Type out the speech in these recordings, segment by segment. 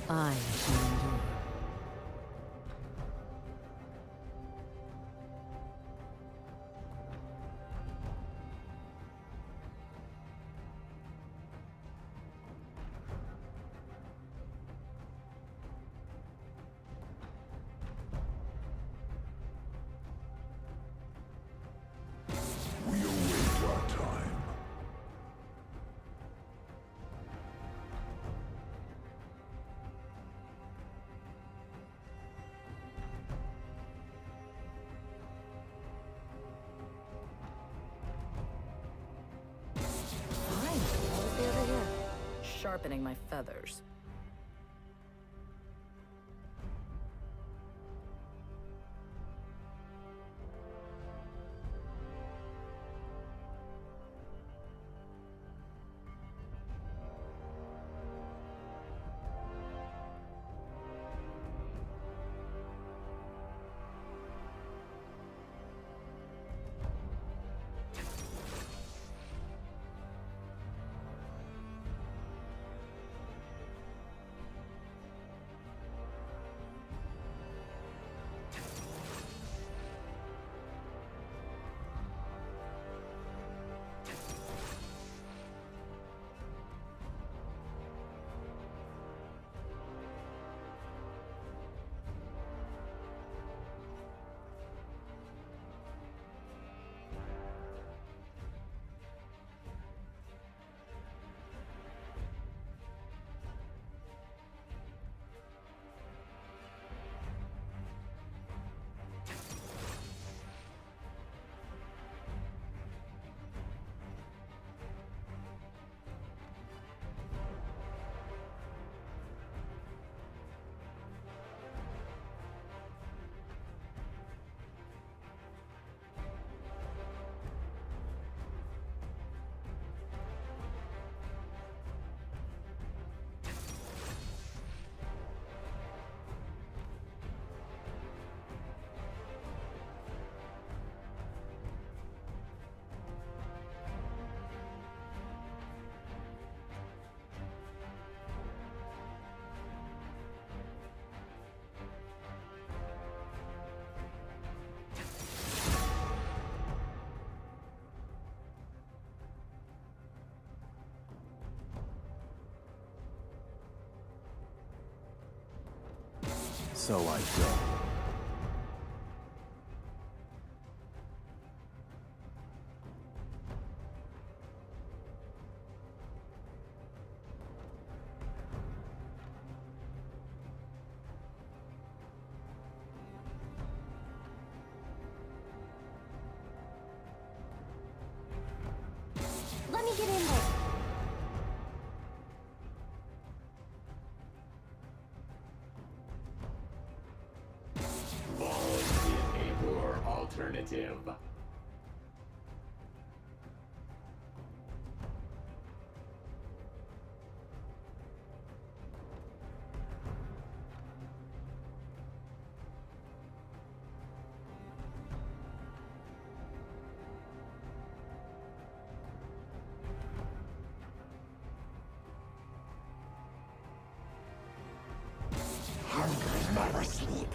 I shall endure. We await our time. Fine. I'll be over here, sharpening my feathers. So I go. Let me get in there. Or alternative. Hunger never sleep.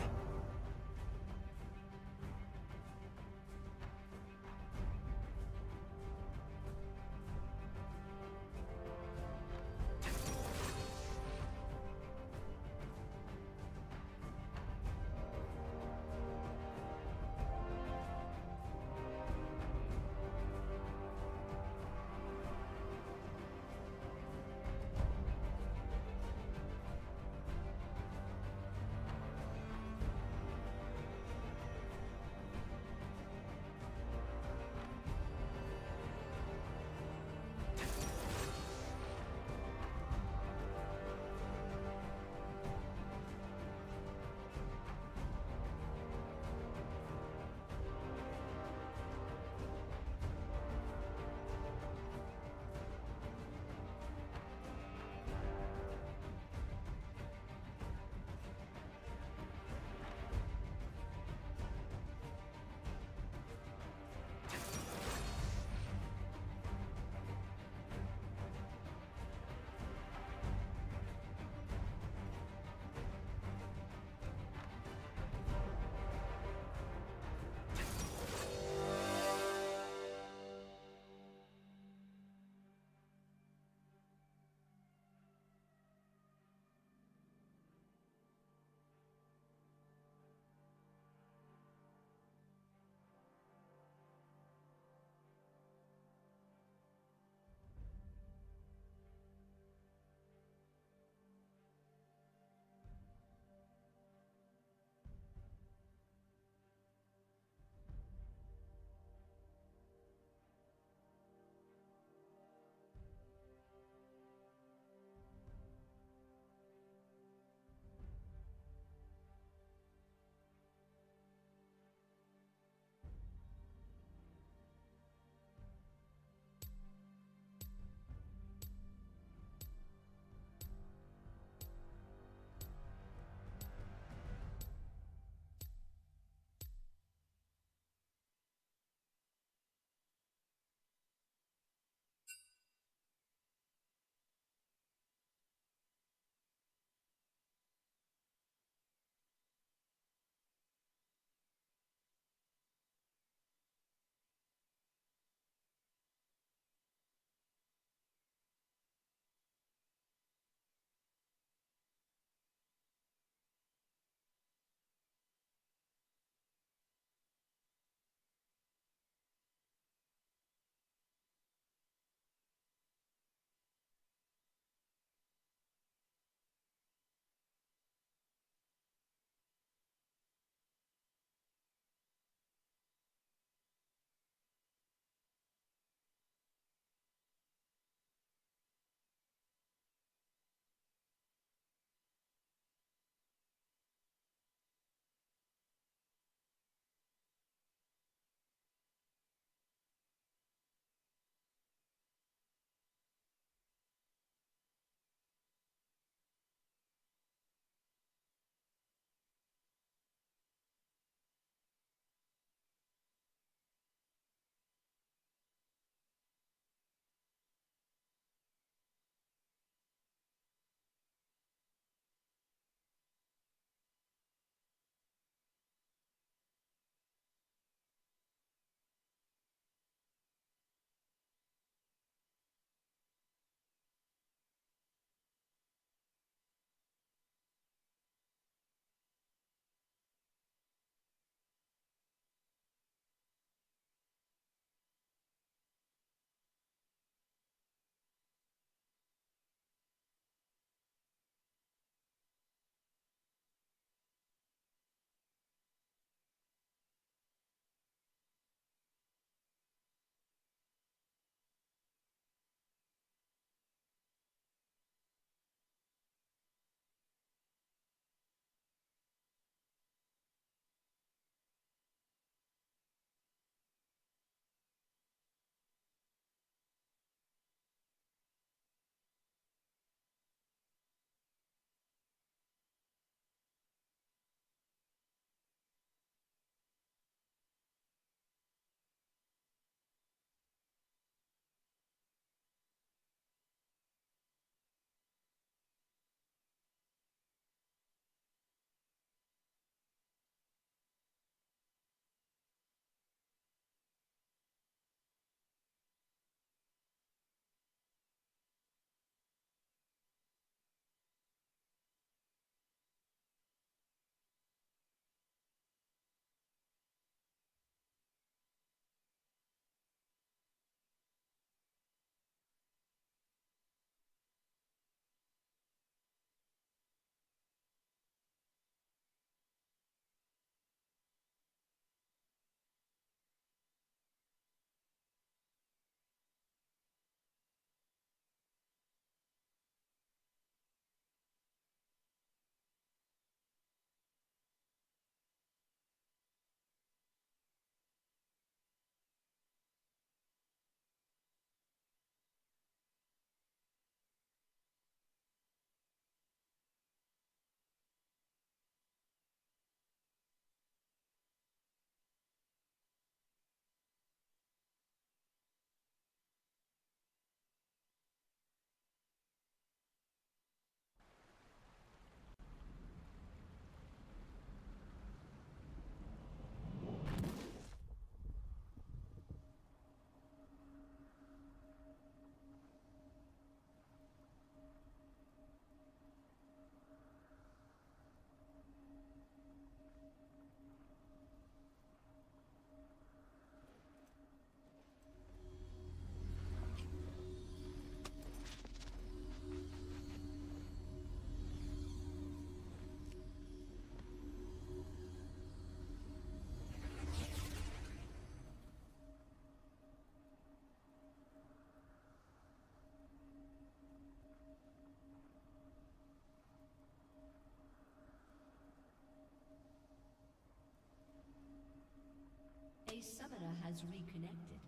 has reconnected.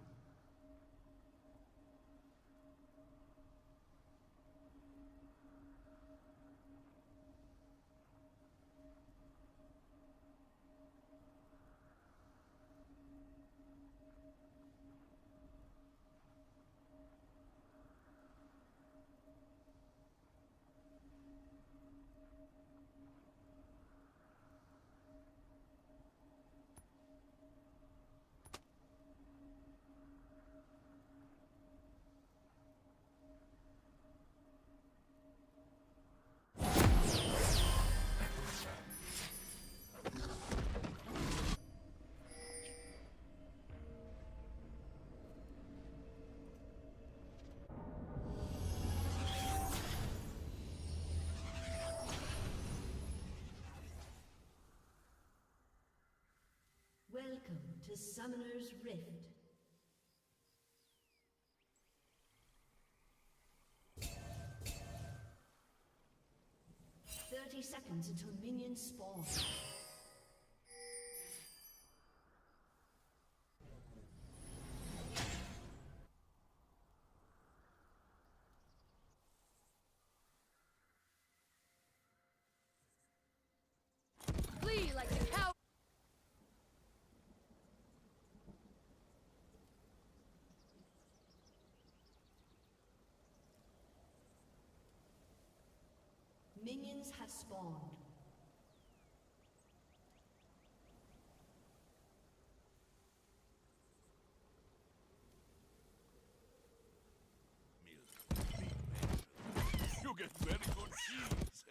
Welcome to Summoner's Rift. Seconds until minions spawn. Flee like a cow. Minions have spawned. You get very good cheese.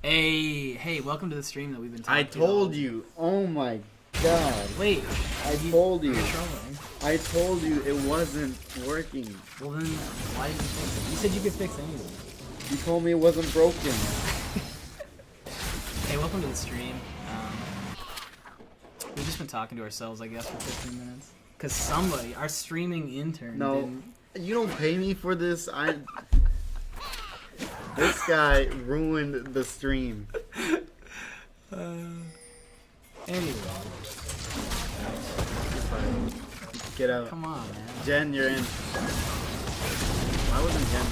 Hey, welcome to the stream that we've been talking I told you. Oh my god. Wait. I told you. Trolling. I told you it wasn't working. Well then, why did you fix it? You said you could fix anything. You told me it wasn't broken. Hey, welcome to the stream. We've just been talking to ourselves, I guess, for 15 minutes. Because somebody, our streaming intern, didn't... You don't pay me for this. This guy ruined the stream. Anyway. Get out. Come on, man. Jen, you're in. Why wasn't Jen on?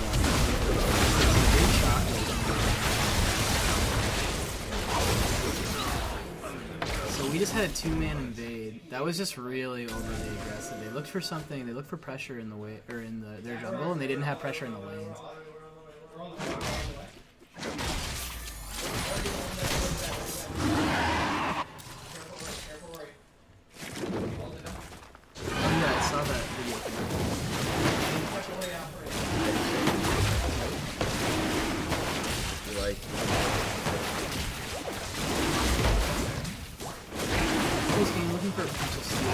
So we just had a two-man invade. That was just really overly aggressive. They looked for something. They looked for pressure in the way, or in their jungle, and they didn't have pressure in the lanes. Yeah, I saw that video. Like, This game looking for a potential steal.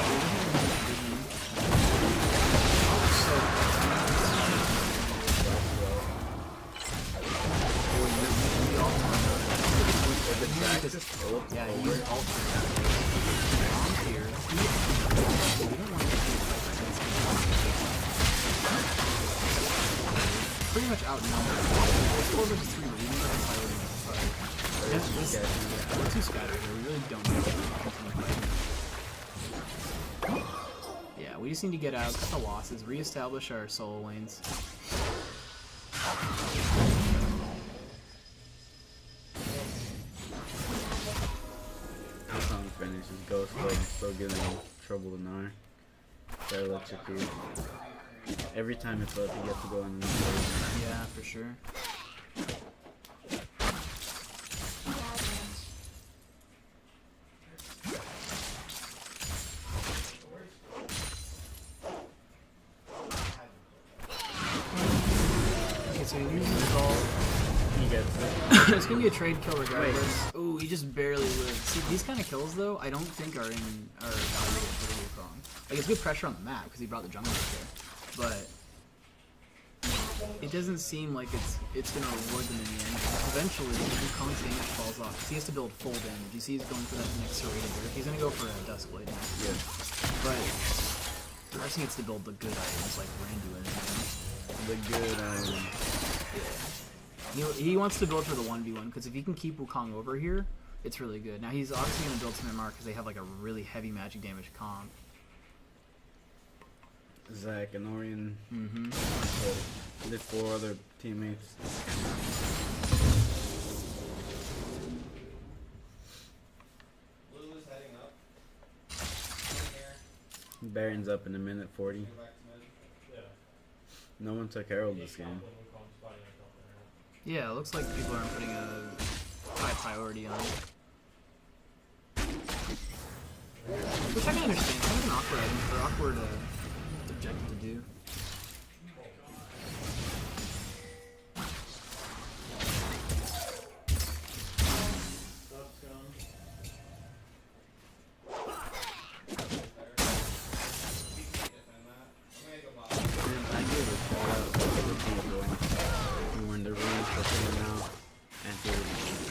Yeah, you use ult for that. Bomb's here. We don't want to pretty much outnumbered. It's 4 versus 3, but we need to fight with the fight. We're too scattered here. We really don't need to continue fighting. Yeah, we just need to get out, cut the losses, reestablish our solo lanes. finishes Ghost, but I'm still getting in trouble with Nar. That electrocute. Every time it's up, you get to go in the Yeah, for sure. Okay, so he loses the ball. He gets it. It's gonna be a trade kill regardless. Ooh, he just barely lived. See, these kind of kills though, I don't think are valuable for the Wukong. Like, it's good pressure on the map because he brought the jungle up there, but it doesn't seem like it's gonna reward them in the end. Eventually, Wukong's damage falls off because he has to build full damage. You see, he's going for that next serrated burst. He's gonna go for a Duskblade next. Yeah. But Darcy gets to build the good items like Randuin. The good items. Yeah. He wants to build for the 1v1 because if he can keep Wukong over here, it's really good. Now he's obviously going to build some MR because they have like a really heavy magic damage comp. Zac and Orion. Mm-hmm. So, the 4 other teammates. Lulu's heading up. Baron's up in a minute 40. Yeah. No one took Herald this game. Yeah, it looks like people aren't putting a high priority on it. Which I can understand. It's kind of an awkward objective to do.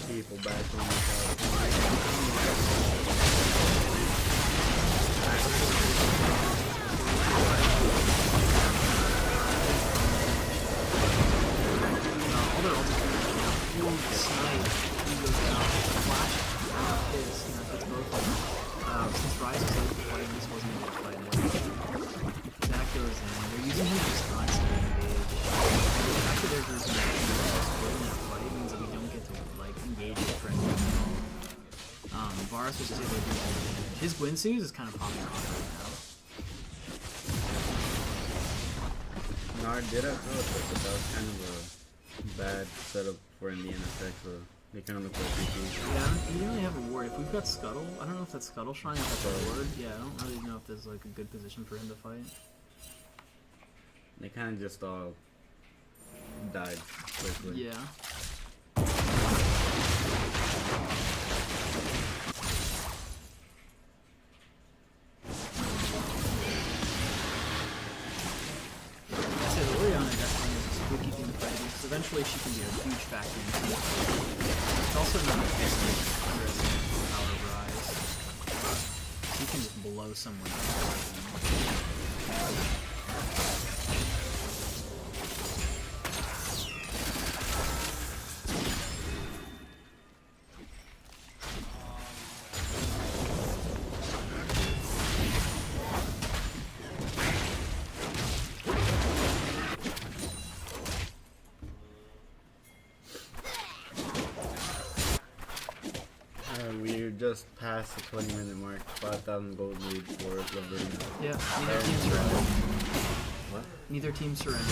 People back on the Since Rise was out fighting, this wasn't able to fight it. That goes in. They're using him just constantly engage. The fact that they're using him in that fight means that we don't get to like engage it for anything at all. Varus was just able to do all the damage. His Gwynsues is kind of popping off right now. Nard did have teleport, but that was kind of a bad setup for Indiana Tech, so they kind of look like PG. Yeah, he didn't really have a ward. If we've got Scuttle, I don't know if that's Scuttle Shrine or if that's a ward. Yeah, I don't really know if there's like a good position for him to fight. They kind of just all died quickly. Yeah. eventually she can be a huge factor in the It's also not underestimate power over eyes. She can just blow someone up. We're just past the 20-minute mark. 5,000 gold lead for Laverna. Yeah, neither team surrendered. What? Neither team surrendered.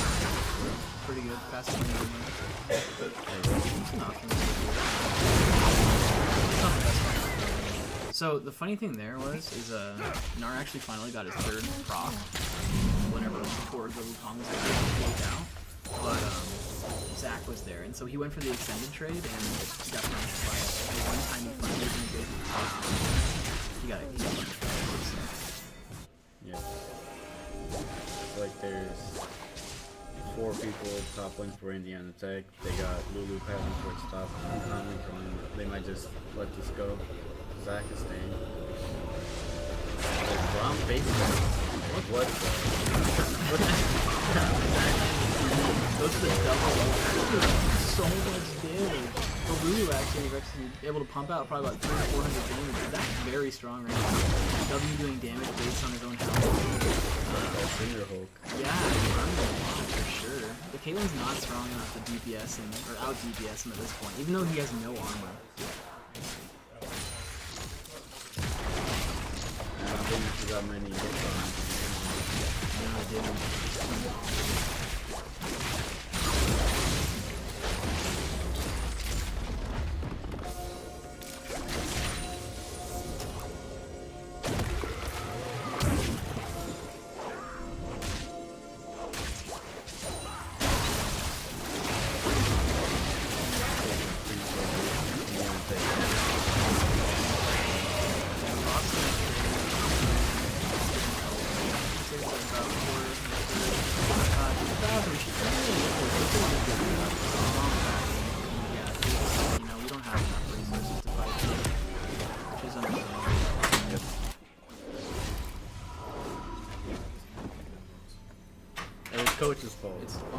Pretty good. Past the 20-minute mark. It's not the best one. So the funny thing there is Nar actually finally got his third proc whenever before the Wukong was like out. But Zach was there, and so he went for the extended trade and he got punished by a one time he funded and go through the top. He got punished by it. So. Yeah. Like there's 4 people top lane for Indiana Tech. They got Lulu passing for its top. They might just let this go. Zach is staying. Rom basically. What Goes to the double. So much damage. For Lulu actually is actually able to pump out probably about 300 or 400 damage. That's very strong right now. W doing damage based on his own health. Finger Hulk. Yeah, he's running a lot for sure. But Caitlin's not strong enough to DPS him, or out DPS him at this point, even though he has no armor. I don't think he got many hits on him. No, I didn't. Coach's fault. It's fun.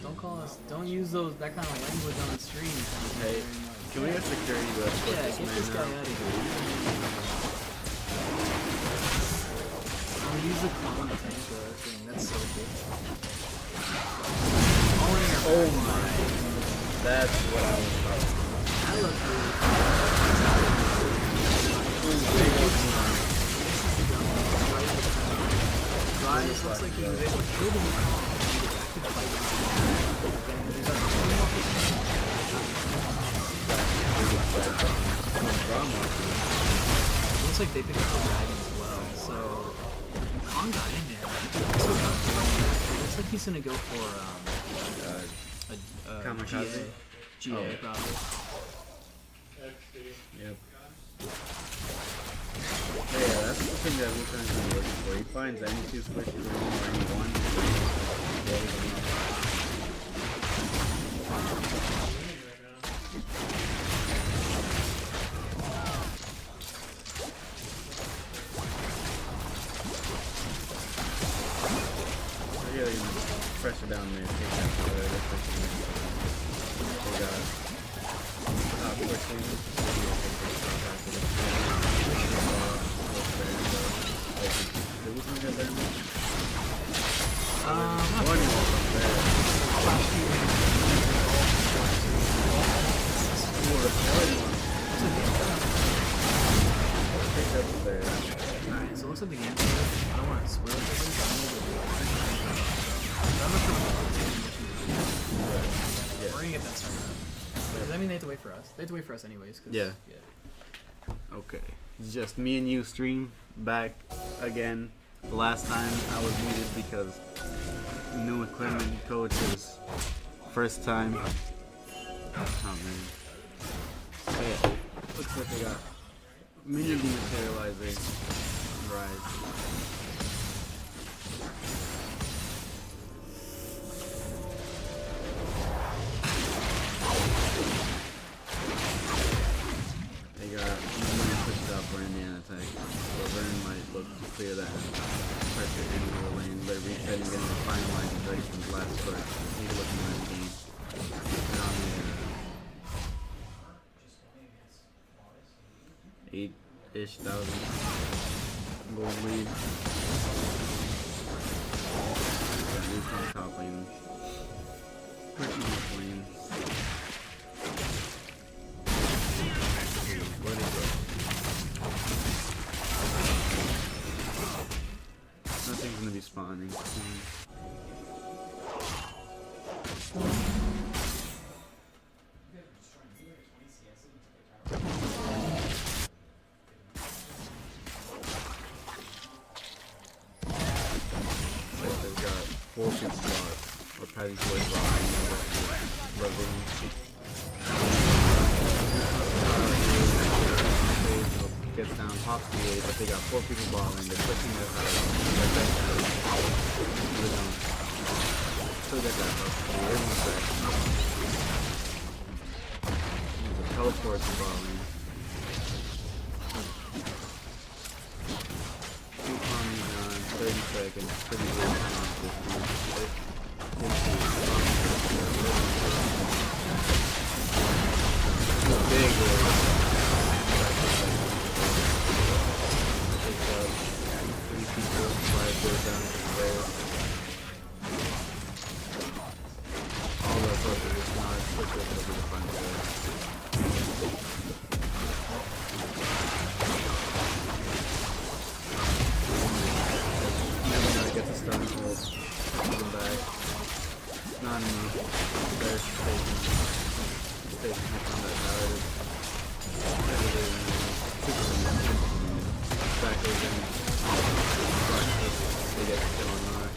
Don't call us. Don't use that kind of language on the stream. Hey, can we have security? Yeah, get this guy out of here. I'll use the clone tank thing. That's so good. Oh my! That's what I was talking about. I love you. It looks like he was able to kill the Wukong and get back looks like they picked up the dragon as well, so Wukong got in there. Looks like he's gonna go for Kamikaze? GA probably. Yep. Yeah, that's the thing that Wukon's been looking for. He finds any 2 squishy room or any 1 and blows them up. Really pressure down there, take that away. They got top pushing. Alright, so it looks like the game's good. I don't want to spoil it for we're gonna get that started up. Because I mean, they have to wait for us. They have to wait for us anyways. Yeah. Okay. It's just me and you stream back again. The last time I was muted because new equipment coaches. First time. Oh man. So yeah, looks like they got minion dematerialized as they rise. They got money pushed up for Indiana Tech. So Verne might look to clear that pressure into the lane. They're resetting, getting the fine lines ready from the last start. Need to look in the game. Now the 8-ish thousand gold lead. Got Luke on top lane. Pushing off lane. Let it go. Nothing's gonna be spawning. They've got 4 people bot, or padding towards bot. Gets down, pops the A, but they got 4 people balling, they're pushing their side. Still get that up. They're in the back. There's a teleport to balling. 2 commies on 30 seconds. Pretty good time off this one. Big all the purpose is not push it over the front door. Never gonna get the stun hold. Put them back. Not enough. They're taking hits on that tower. Back over in. They get the kill on our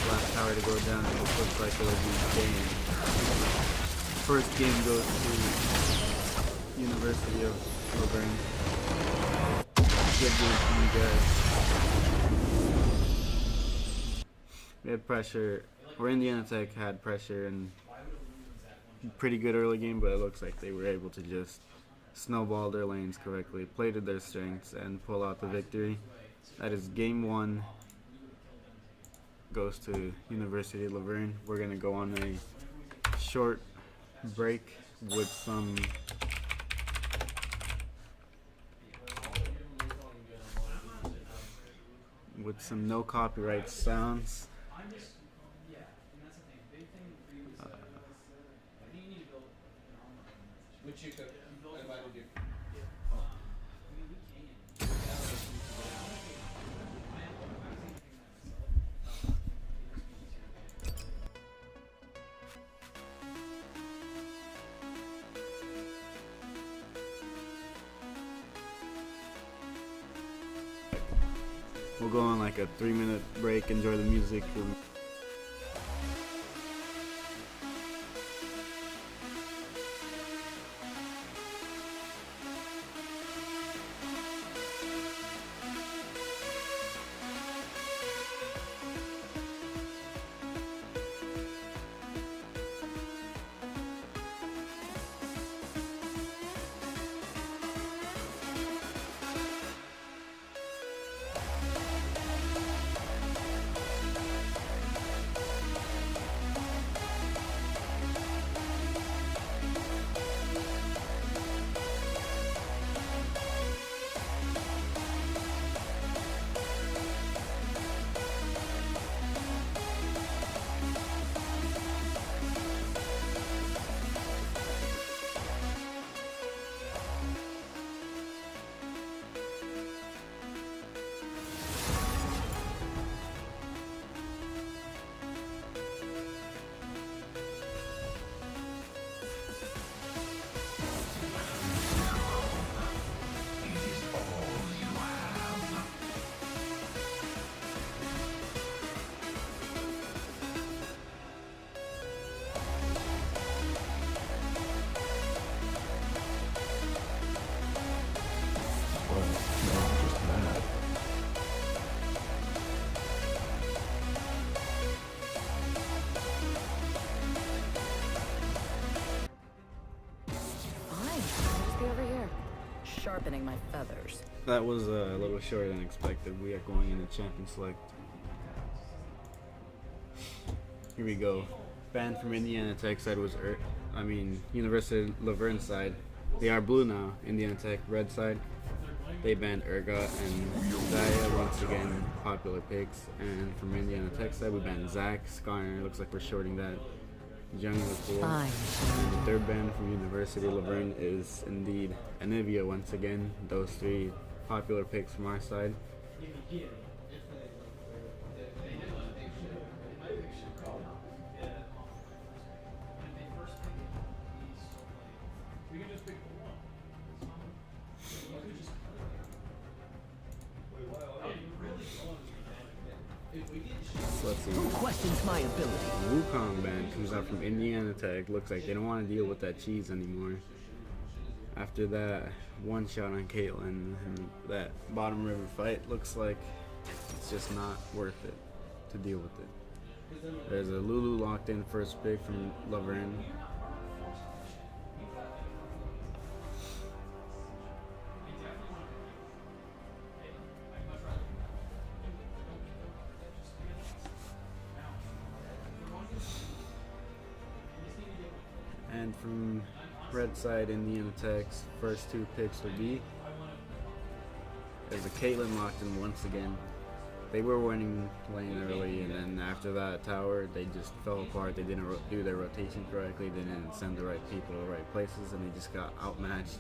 last tower to go down, and it looks like it will be game. First game goes to University of Laverne. Good game from you guys. We had pressure, or Indiana Tech had pressure and pretty good early game, but it looks like they were able to just snowball their lanes correctly, play to their strengths, and pull out the victory. That is game 1. Goes to University of Laverne. We're gonna go on a short break with some no copyright sounds. We'll go on like a 3-minute break, enjoy the music. sharpening my feathers. That was a little shorter than expected. We are going into Champion Select. Here we go. Banned from Indiana Tech side was University of Laverne side. They are blue now. Indiana Tech red side. They banned Urgot and Zaya once again, popular picks. And from Indiana Tech side, we banned Zach, Skarner. Looks like we're shorting that. Jungle pool. And the third ban from University of Laverne is indeed Anivia once again. Those three popular picks from our side. Let's see. Who questions my ability? Wukong band comes out from Indiana Tech. Looks like they don't want to deal with that cheese anymore. After that one shot on Caitlyn and that bottom river fight, looks like it's just not worth it to deal with it. There's a Lulu locked in first pick from Laverne. And from red side, Indiana Tech's first two picks will be there's a Caitlyn locked in once again. They were winning lane early, and then after that tower, they just fell apart. They didn't do their rotation correctly. They didn't send the right people to the right places, and they just got outmatched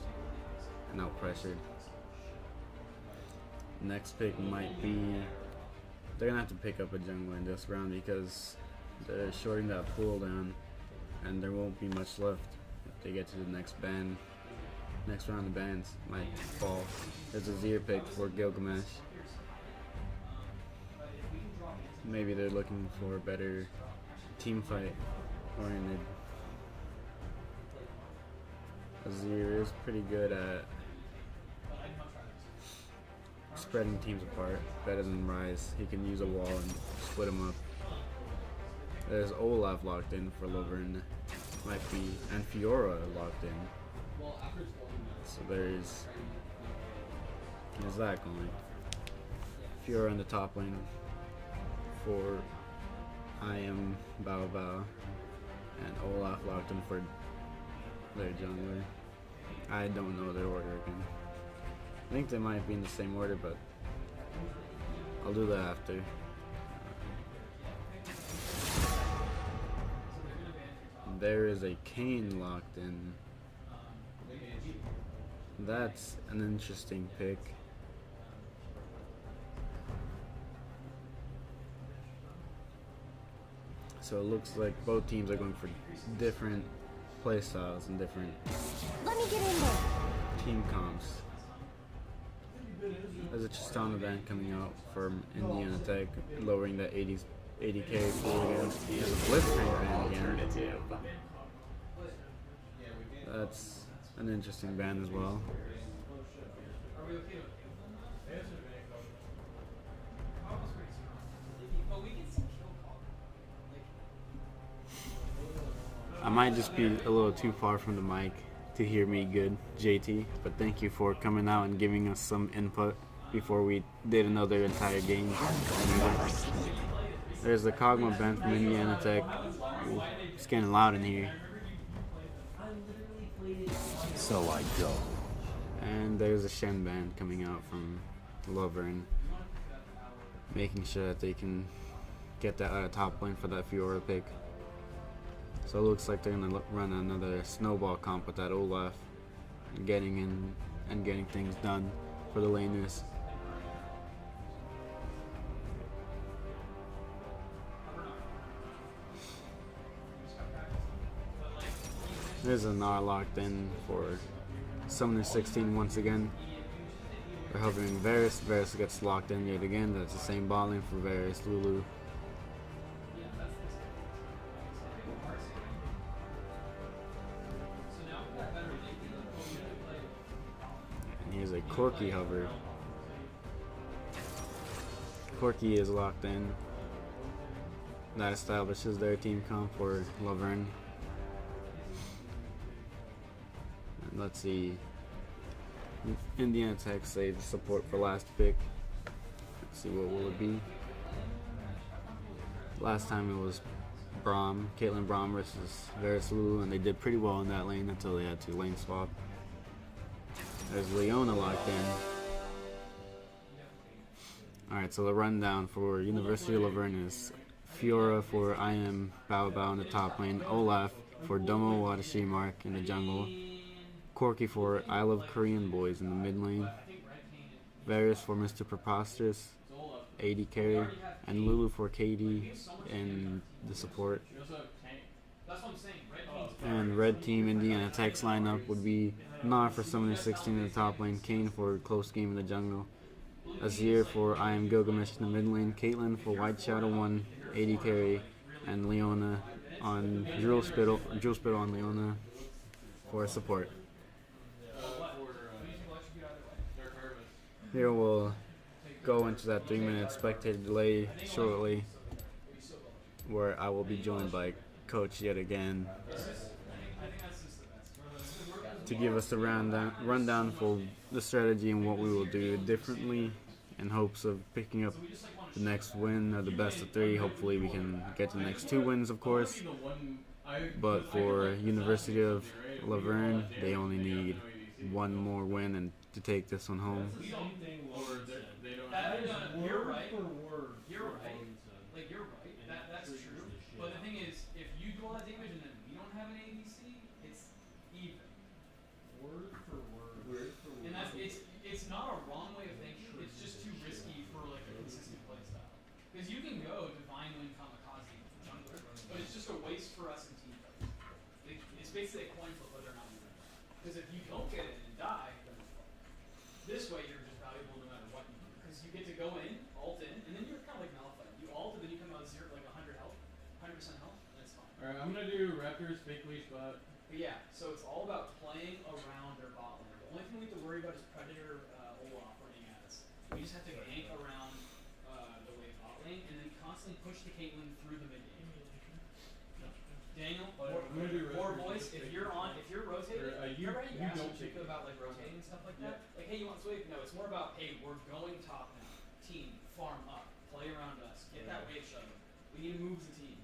and outpressured. Next pick might be they're gonna have to pick up a jungler in this round because they're shorting that pool down. And there won't be much left if they get to the next ban. Next round of bans might fall. There's a Zir pick for Gilgamesh. Maybe they're looking for a better team fight oriented. Azir is pretty good at spreading teams apart, better than Ryze. He can use a wall and split them up. There's Olaf locked in for Laverne, might be, and Fiora locked in. So there's that going. Fiora in the top lane for I am Bao Bao, and Olaf locked in for their jungler. I don't know their order again. I think they might be in the same order, but I'll do that after. There is a Kane locked in. That's an interesting pick. So it looks like both teams are going for different playstyles and different Let me get in there. team comps. There's a Tristana band coming out from Indiana Tech, lowering that 80k pool again. There's a Blitzcrank band again. Alternative. That's an interesting band as well. I might just be a little too far from the mic to hear me good, JT, but thank you for coming out and giving us some input before we did another entire game. There's the Kog'Maw band from Indiana Tech. Ooh, it's getting loud in here. So I go. And there's a Shen band coming out from Laverne, making sure that they can get that top lane for that Fiora pick. So it looks like they're going to run another snowball comp with that Olaf, getting in and getting things done for the laners. There's a Gnar locked in for Summoner 16 once again. We're hovering Varus. Varus gets locked in yet again. That's the same bot lane for Varus, Lulu. And here's a Corki hover. Corki is locked in. That establishes their team comp for Laverne. Let's see. Indiana Tech saved the support for last pick. Let's see, what will it be? Last time it was Caitlyn Braum versus Varus Lulu, and they did pretty well in that lane until they had to lane swap. There's Leona locked in. Alright, so the rundown for University of Laverne is Fiora for I Am Bao Bao in the top lane, Olaf for Domo Watashi Mark in the jungle, Corky for I Love Korean Boys in the mid lane, Varus for Mr. Preposterous, AD carry, and Lulu for KD in the support. And red team Indiana Tech's lineup would be Na for Summoner 16 in the top lane, Kane for Close Game in the jungle, Azir for I Am Gilgamesh in the mid lane, Caitlyn for White Shadow 1 AD carry, and Leona on Drill Spittle on Leona for support. Here we'll go into that 3-minute spectator delay shortly, where I will be joined by Coach yet again to give us the rundown for the strategy and what we will do differently in hopes of picking up the next win or the best of 3. Hopefully we can get the next 2 wins, of course. But for University of Laverne, they only need 1 more win and to take this one home. You're right. You're right. Like, you're right. That's true. But the thing is, if you do all that damage and then we don't have an ADC, it's even. Word for word. And it's not a wrong way of thinking. It's just too risky for like a consistent play style. Because you can go Divine Wind Kamikaze jungler, but it's just a waste for us in team fights. It's basically a coin flip whether or not you win. Because if you don't get it and die, then it's fine. This way you're just valuable no matter what you do. Because you get to go in, ult in, and then you're kind of like Malphite. You ult, and then you come out 100 health, 100% health, and it's fine. Alright, I'm gonna do Raptors, fake leash bot. But yeah, so it's all about playing around their bot lane. The only thing we have to worry about is Predator Olaf running at us. We just have to gank around the wave bot lane, and then constantly push the Caitlyn through the mid game. Daniel, or boys, if you're rotating, you asked Chica about like rotating and stuff like that. Like, hey, you want Swave? No, it's more about, hey, we're going top now. Team, farm up, play around us, get that wave shove. We need to move the team.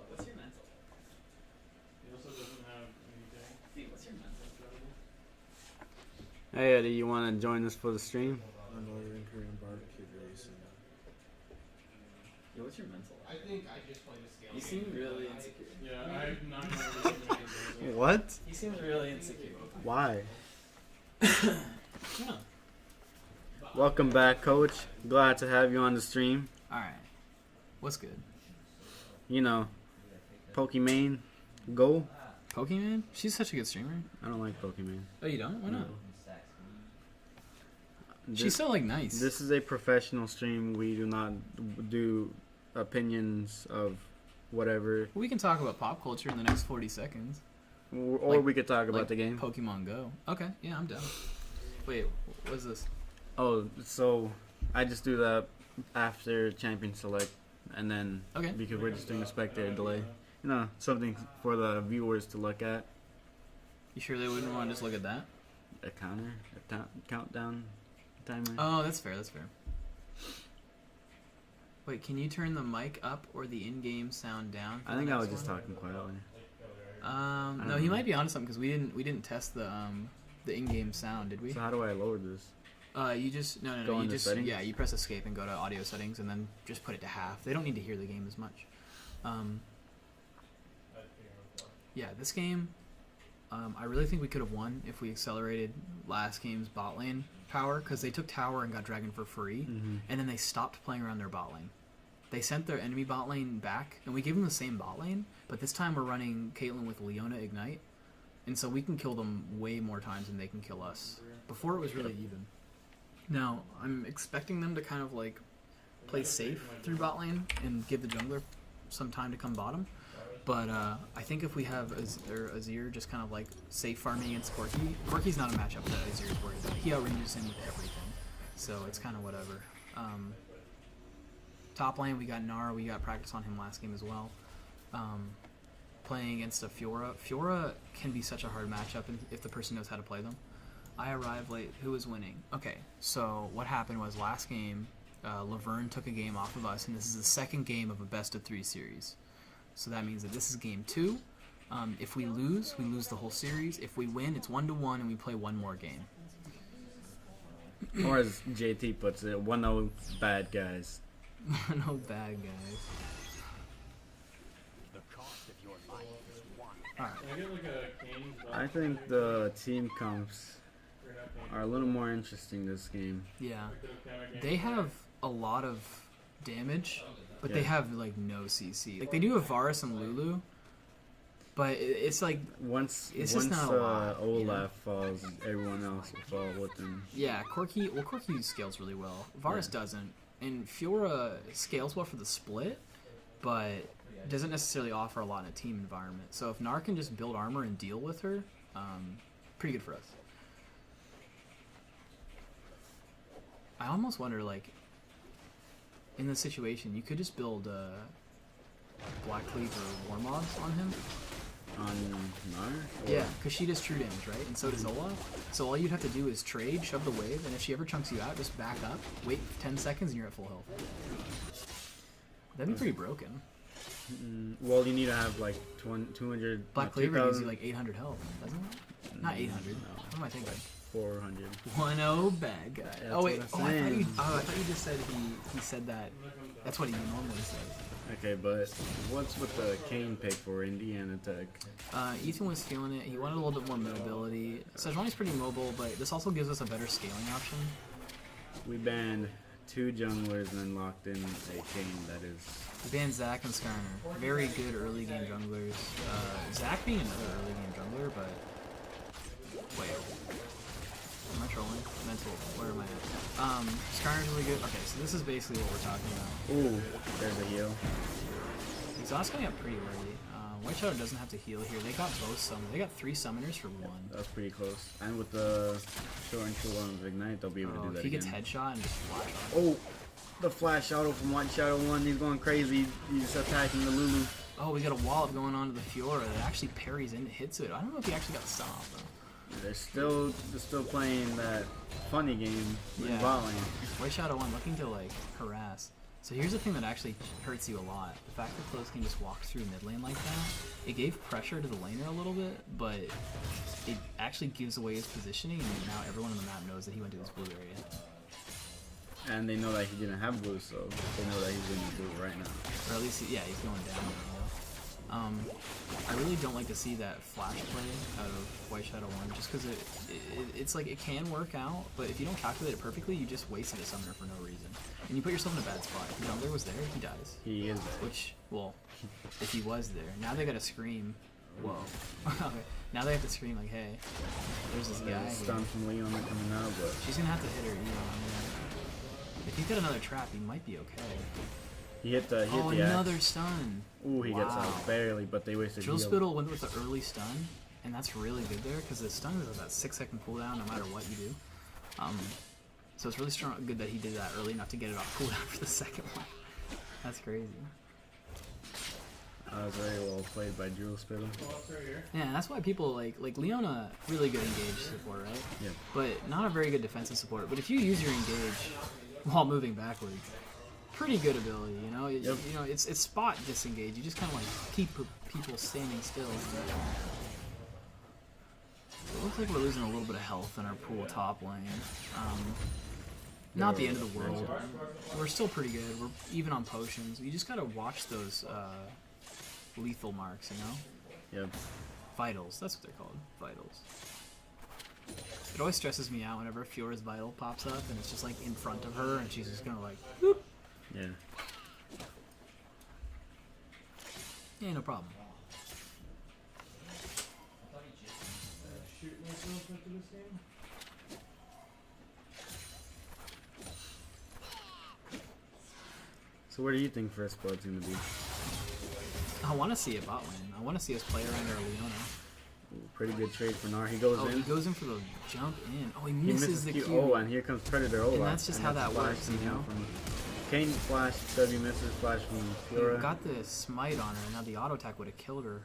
What's your mental? He also doesn't have anything. Steve, what's your mental strategy? Hey Eddie, you want to join us for the stream? Northern Korean barbecue racing. Yo, what's your mental? I think I just played a scale. You seem really insecure. Yeah, I'm not gonna What? He seems really insecure. Why? Yeah. Welcome back, Coach. Glad to have you on the stream. Alright. What's good? You know, Pokimane, go. Pokemon? She's such a good streamer. I don't like Pokimane. Oh, you don't? Why not? No. She's so, like, nice. This is a professional stream. We do not do opinions of whatever. We can talk about pop culture in the next 40 seconds. Or Like- we could talk about Like the game. Pokemon Go. Okay, yeah, I'm down. Wait, what is this? Oh, so I just do that after Champion Select, and then Okay. because we're just doing a spectator delay. You know, something for the viewers to look at. You sure they wouldn't want to just look at that? A counter, countdown timer. Oh, that's fair, that's fair. Wait, can you turn the mic up or the in-game sound down? for I the think I was next just one? talking quietly. No, don't he know. might be onto something because we didn't test the in-game sound, did we? So how do I lower this? You just no, Go you into just settings? yeah, you press escape and go to audio settings and then just put it to half. They don't need to hear the game as much. Yeah, this game, I really think we could have won if we accelerated last game's bot lane power because they took tower and got dragon for free, and then they stopped playing around their bot lane. They sent their enemy bot lane back, and we gave them the same bot lane, but this time we're running Caitlyn with Leona Ignite, and so we can kill them way more times than they can kill us. Before it was really even. Now, I'm expecting them to kind of like play safe through bot lane and give the jungler some time to come bottom. But I think if we have Azir just kind of like safe farming against Corky, Corky's not a matchup that Azir is worried about. He outranges him with everything. so it's kind of whatever. Top lane, we got Nara. We got practice on him last game as well. Playing against a Fiora. Fiora can be such a hard matchup if the person knows how to play them. I arrived late. Who was winning? Okay, so what happened was last game, Verne took a game off of us, and this is the second game of a best-of-3 series. So that means that this is game 2. If we lose the whole series. If we win, it's 1-1, and we play one more game. Or as JT puts it, 1-0 bad guys. No bad guys. Alright. Can I get like a King's I think the team comps are a little more interesting this game. Yeah. They have a lot of damage, but they have like no CC. Like they do have Varus and Lulu, but it's like it's just not a lot, Olaf you know? falls, everyone else will fall with him. Yeah, Corki scales really well. Varus doesn't, and Fiora scales well for the split, but doesn't necessarily offer a lot in a team environment. So if Nar can just build armor and deal with her, pretty good for us. I almost wonder, like, in this situation, you could just build Black Cleave or War Mobs on him. On Nar? Yeah, because she does true damage, right? And so does Olaf. So all you'd have to do is trade, shove the wave, and if she ever chunks you out, just back up, wait 10 seconds, and you're at full health. That'd be pretty broken. Well, you need to have like 200. Black Cleaver gives you like 800 health, doesn't it? Not 800. No. What am I thinking? 400. 1-0 bad guy. That's Oh wait, what I'm I saying. thought you just said he said that. That's what he normally says. Okay, but what's with the Kane pick for Indiana Tech? Ethan was feeling it. He wanted a little bit more mobility. Sejuani's pretty mobile, but this also gives us a better scaling option. We banned 2 junglers and then locked in a Kane that is. We banned Zac and Skarner. Very good early game junglers. Zac being another early game jungler, but wait. Am I trolling? Mental. Where am I at? Skarner's really good. Okay, so this is basically what we're talking about. Ooh, there's a heal. Exhaust coming up pretty early. White Shadow doesn't have to heal here. They got both summoners. They got 3 summoners for 1. That was pretty close. And with the short and true one of Ignite, they'll be able to do that if he gets again. headshot and just flash off. Oh, the flash auto from White Shadow 1. He's going crazy. He's attacking the Lulu. Oh, we got a wallop going on to the Fiora that actually parries in, hits it. I don't know if he actually got the stun off though. They're still playing that funny game in Yeah. bot lane. White Shadow 1 looking to like harass. So here's the thing that actually hurts you a lot. The fact that Close can just walk through mid lane like that, it gave pressure to the laner a little bit, but it actually gives away his positioning, and now everyone on the map knows that he went to this blue area. And they know that he didn't have blue, so they know that he's in blue right now. Or at least, yeah, he's going down, you know? I really don't like to see that flash play out of White Shadow 1, just because it's like, it can work out, but if you don't calculate it perfectly, you just wasted a summoner for no reason. And you put yourself in a bad spot. If the jungler was there, he dies. He is there. Which, well, if he was there. Now they gotta scream, whoa. Okay. Now they have to scream like, hey, there's this guy There's a stun here. from Leon coming out, but She's gonna have to hit her, you know. If he got another trap, he might be okay. he hit the Oh, axe. another stun. Ooh, he gets Wow. out barely, but they wasted Drill heal. Spittle went with the early stun, and that's really good there because the stun is about 6-second cooldown no matter what you do. So it's really good that he did that early enough to get it off cooldown for the second one. That's crazy. That was very well played by Drill Spittle. Yeah, that's why people like Leona, really good engage support, right? Yeah. But not a very good defensive support. But if you use your engage while moving backwards, pretty good ability, you know. You know, it's spot disengage. You just kind of like keep people standing still. It looks like we're losing a little bit of health in our pool top lane. Not the end of the world. We're still pretty good. We're even on potions. You just gotta watch those lethal marks, you know? Yep. Vitals, that's what they're called. Vitals. It always stresses me out whenever Fiora's Vital pops up and it's just like in front of her and she's just gonna like, whoop. Yeah. Yeah, no problem. Shoot myself into this game. So where do you think first blood's gonna be? I want to see a bot lane. I want to see us play around our Leona. Pretty good trade for Nar. He goes Oh, in. he goes in for the jump in. Oh, he He misses the Q. Oh, and here comes Predator Olaf. And that's just how that flash works, you coming out know? from Kane flash, W misses, flash from He Fiora. got the smite on her, and now the auto attack would have killed her.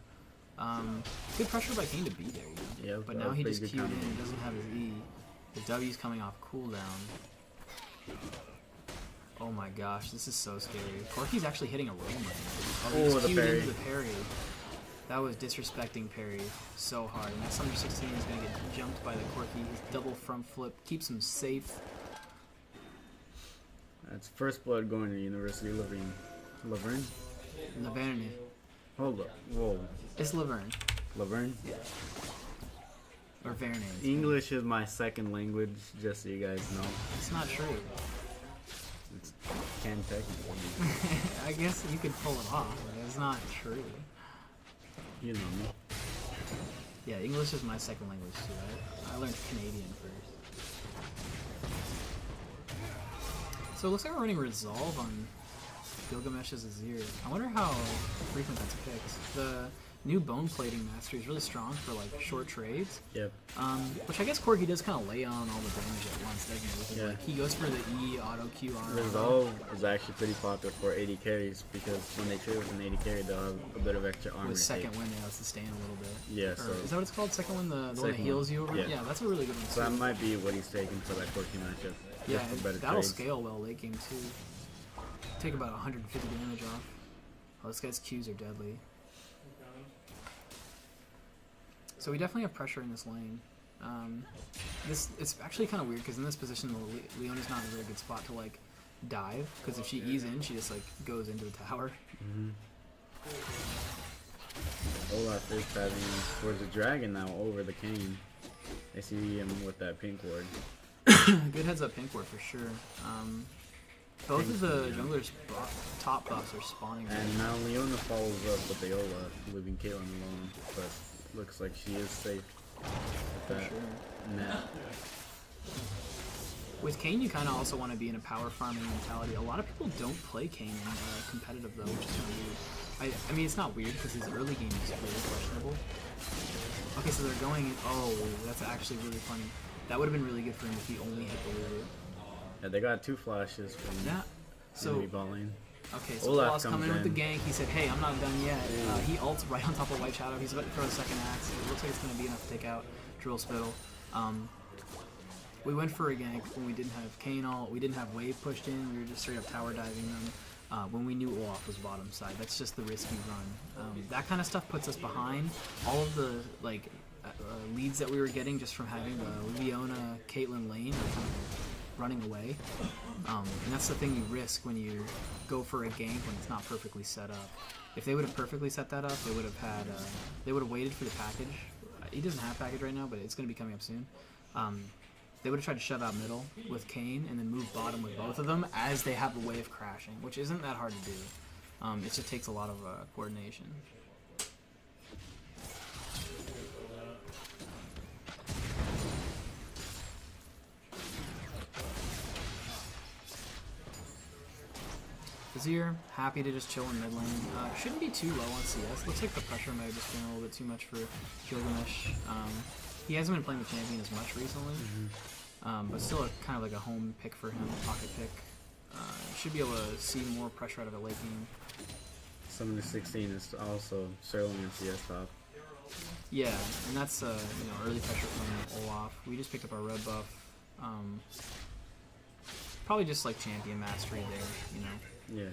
Good pressure by Kane to be there, you know? Yeah, But that now was he pretty just good queued in. combo. He doesn't have his E. His W's coming off cooldown. Oh my gosh, this is so scary. Corki's actually hitting a Roma. Oh, he Oh, just the queued parry. into the parry. That was disrespecting parry so hard. And that Summer 16 is going to get jumped by the Corki. His double front flip keeps him safe. That's first blood going to University of Laverne. Laverne. Hold up. Whoa. It's Laverne. Laverne? Or Verne. English is my second language, just so you guys know. It's not true. It's can technically be. I guess you could pull it off, but it's not true. You know me. Yeah, English is my second language too. I learned Canadian first. So it looks like we're running Resolve on Gilgamesh's Azir. I wonder how frequent that's picked. The new Bone Plating Mastery is really strong for like short trades. Yep. Which I guess Corki does kind of lay on all the damage at once, doesn't he? Because, Yeah. like, he goes for the E, auto Q, R. Resolve is actually pretty popular for 80 carries because when they trade with an 80 carry, they'll have a bit of extra armor. With second take. wind, yeah, it's sustain a little bit. Yeah, Or, so is that what it's called? Second wind, the one that Second heals one, you over? yeah. That's a really good one So that too. might be what he's taking for that Corki matchup. Yeah, just for better that'll trades. scale well late game too. Take about 150 damage off. Oh, this guy's Qs are deadly. So we definitely have pressure in this lane. It's actually kind of weird because in this position, Leona's not in a very good spot to like dive because if she E's in, she just like goes into the tower. Olaf is having towards the dragon now over the Kane. I see him with that pink ward. Good heads up pink ward for sure. Both of the junglers' top buffs are spawning. And now Leona follows up with the Olaf, leaving Caitlyn alone. But looks like she is safe with that net. With Kayn, you kind of also want to be in a power farming mentality. A lot of people don't play Kayn in competitive though, which is kind of weird. I mean, it's not weird because his early game is really questionable. Okay, so they're going. Oh, that's actually really funny. That would have been really good for him if he only hit the Lulu. Yeah, they got 2 flashes from Yeah. So enemy bot lane. okay, so Olaf Olaf's coming in with the comes gank. He said, "Hey, I'm not done yet." He ults right on top of White Shadow. He's about to throw the second axe. It looks like it's going to be enough to take out Drill Spittle. We went for a gank when we didn't have Kayn ult. We didn't have wave pushed in. We were just straight up tower diving them. When we knew Olaf was bottom side, that's just the risk you run. That kind of stuff puts us behind. All of the like leads that we were getting just from having the Leona Caitlyn lane are kind of running away. And that's the thing you risk when you go for a gank when it's not perfectly set up. If they would have perfectly set that up, they would have had they would have waited for the package. He doesn't have package right now, but it's going to be coming up soon. They would have tried to shove out middle with Kayn and then move bottom with both of them as they have a way of crashing, which isn't that hard to do. It just takes a lot of coordination. Azir, happy to just chill in mid lane. Shouldn't be too low on CS. Looks like the pressure might have just been a little bit too much for Gilgamesh. He hasn't been playing the champion as much recently, but still kind of like a home pick for him, pocket pick. Should be able to see more pressure out of it late game. Summoner 16 is also Sterling and CS top. Yeah, and that's you know, early pressure from Olaf. We just picked up our red buff. Probably just like champion mastery there, you know. Yeah.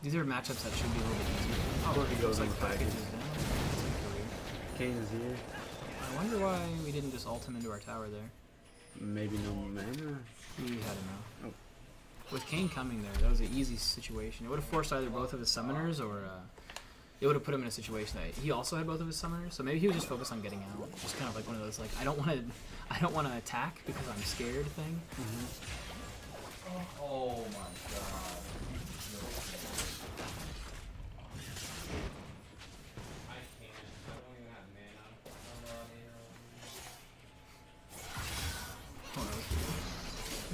These are matchups that should be a little bit easier. Oh, Corki goes like on the packages package. down. Kane is here. I wonder why we didn't just ult him into our tower there. Maybe no mana? We had enough. Oh. With Kayn coming there, that was an easy situation. It would have forced either both of his summoners, or it would have put him in a situation that he also had both of his summoners. So maybe he was just focused on getting out. Just kind of like one of those like I don't want to attack because I'm scared thing. Oh my god. I can't. I don't even have mana. Oh, that was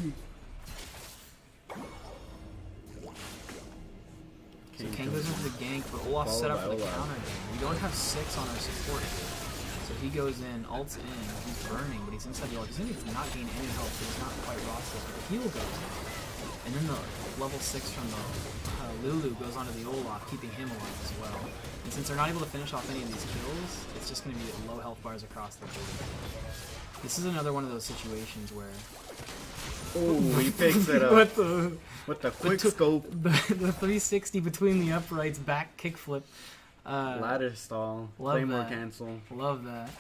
weird. So Kayn goes into the gank, but Olaf set up for the Olaf. counter game. We don't have 6 on our support here. So he goes in, ults in, he's burning, but he's inside the ult. He's going to not gain any health, so he's not quite raw still, but the heal goes in. And then the level 6 from the Lulu goes onto the Olaf, keeping him alive as well. And since they're not able to finish off any of these kills, it's just going to be low health bars across the board. This is another one of those situations where... Oh, he picks it up with the quick scope. The 360 between the uprights, back kickflip. Ladder stall, love Claymore that. cancel. Love that.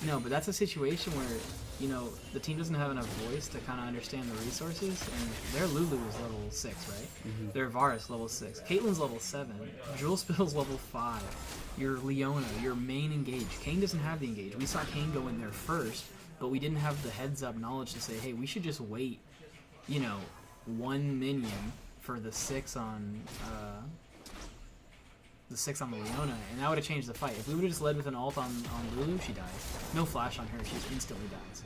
No, but that's a situation where, you know, the team doesn't have enough voice to kind of understand the resources, and their Lulu is level 6, right? Their Varus level 6. Caitlyn's level 7. Jewel Spill's level 5. Your Leona, your main engage. Kayn doesn't have the engage. We saw Kayn go in there first, but we didn't have the heads-up knowledge to say, hey, we should just wait, you know, 1 minion for the 6 on... the 6 on the Leona, and that would have changed the fight. If we would have just led with an ult on Lulu, she dies. No flash on her, she instantly dies.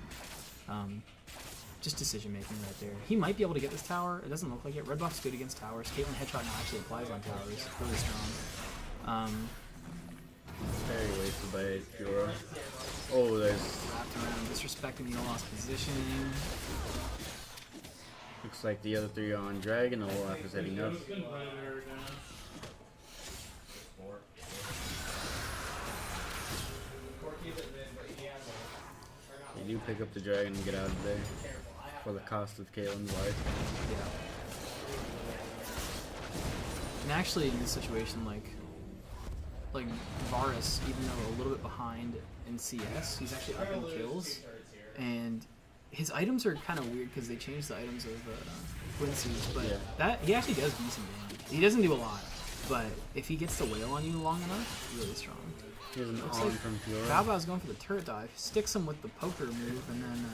Just decision making right there. He might be able to get this tower. It doesn't look like it. Red buff's good against towers. Caitlyn headshot now actually applies on towers. Really strong. Very wasted by Fiora. Oh, there's... Wrapped around, disrespecting the Olaf's positioning. Looks like the other 3 are on Dragon. Olaf is heading up. You do pick up the Dragon and get out of there for the cost of Caitlyn's life. Yeah. And actually, in this situation, like Varus, even though a little bit behind in CS, he's actually up in kills, and his items are kind of weird because they changed the items of Quincy's, but that he actually does decent damage. He doesn't do a lot, but if he gets the whale on you long enough, really strong. He has an Looks on like from Fiora. Bao Bao's going for the turret dive, sticks him with the poker move, and then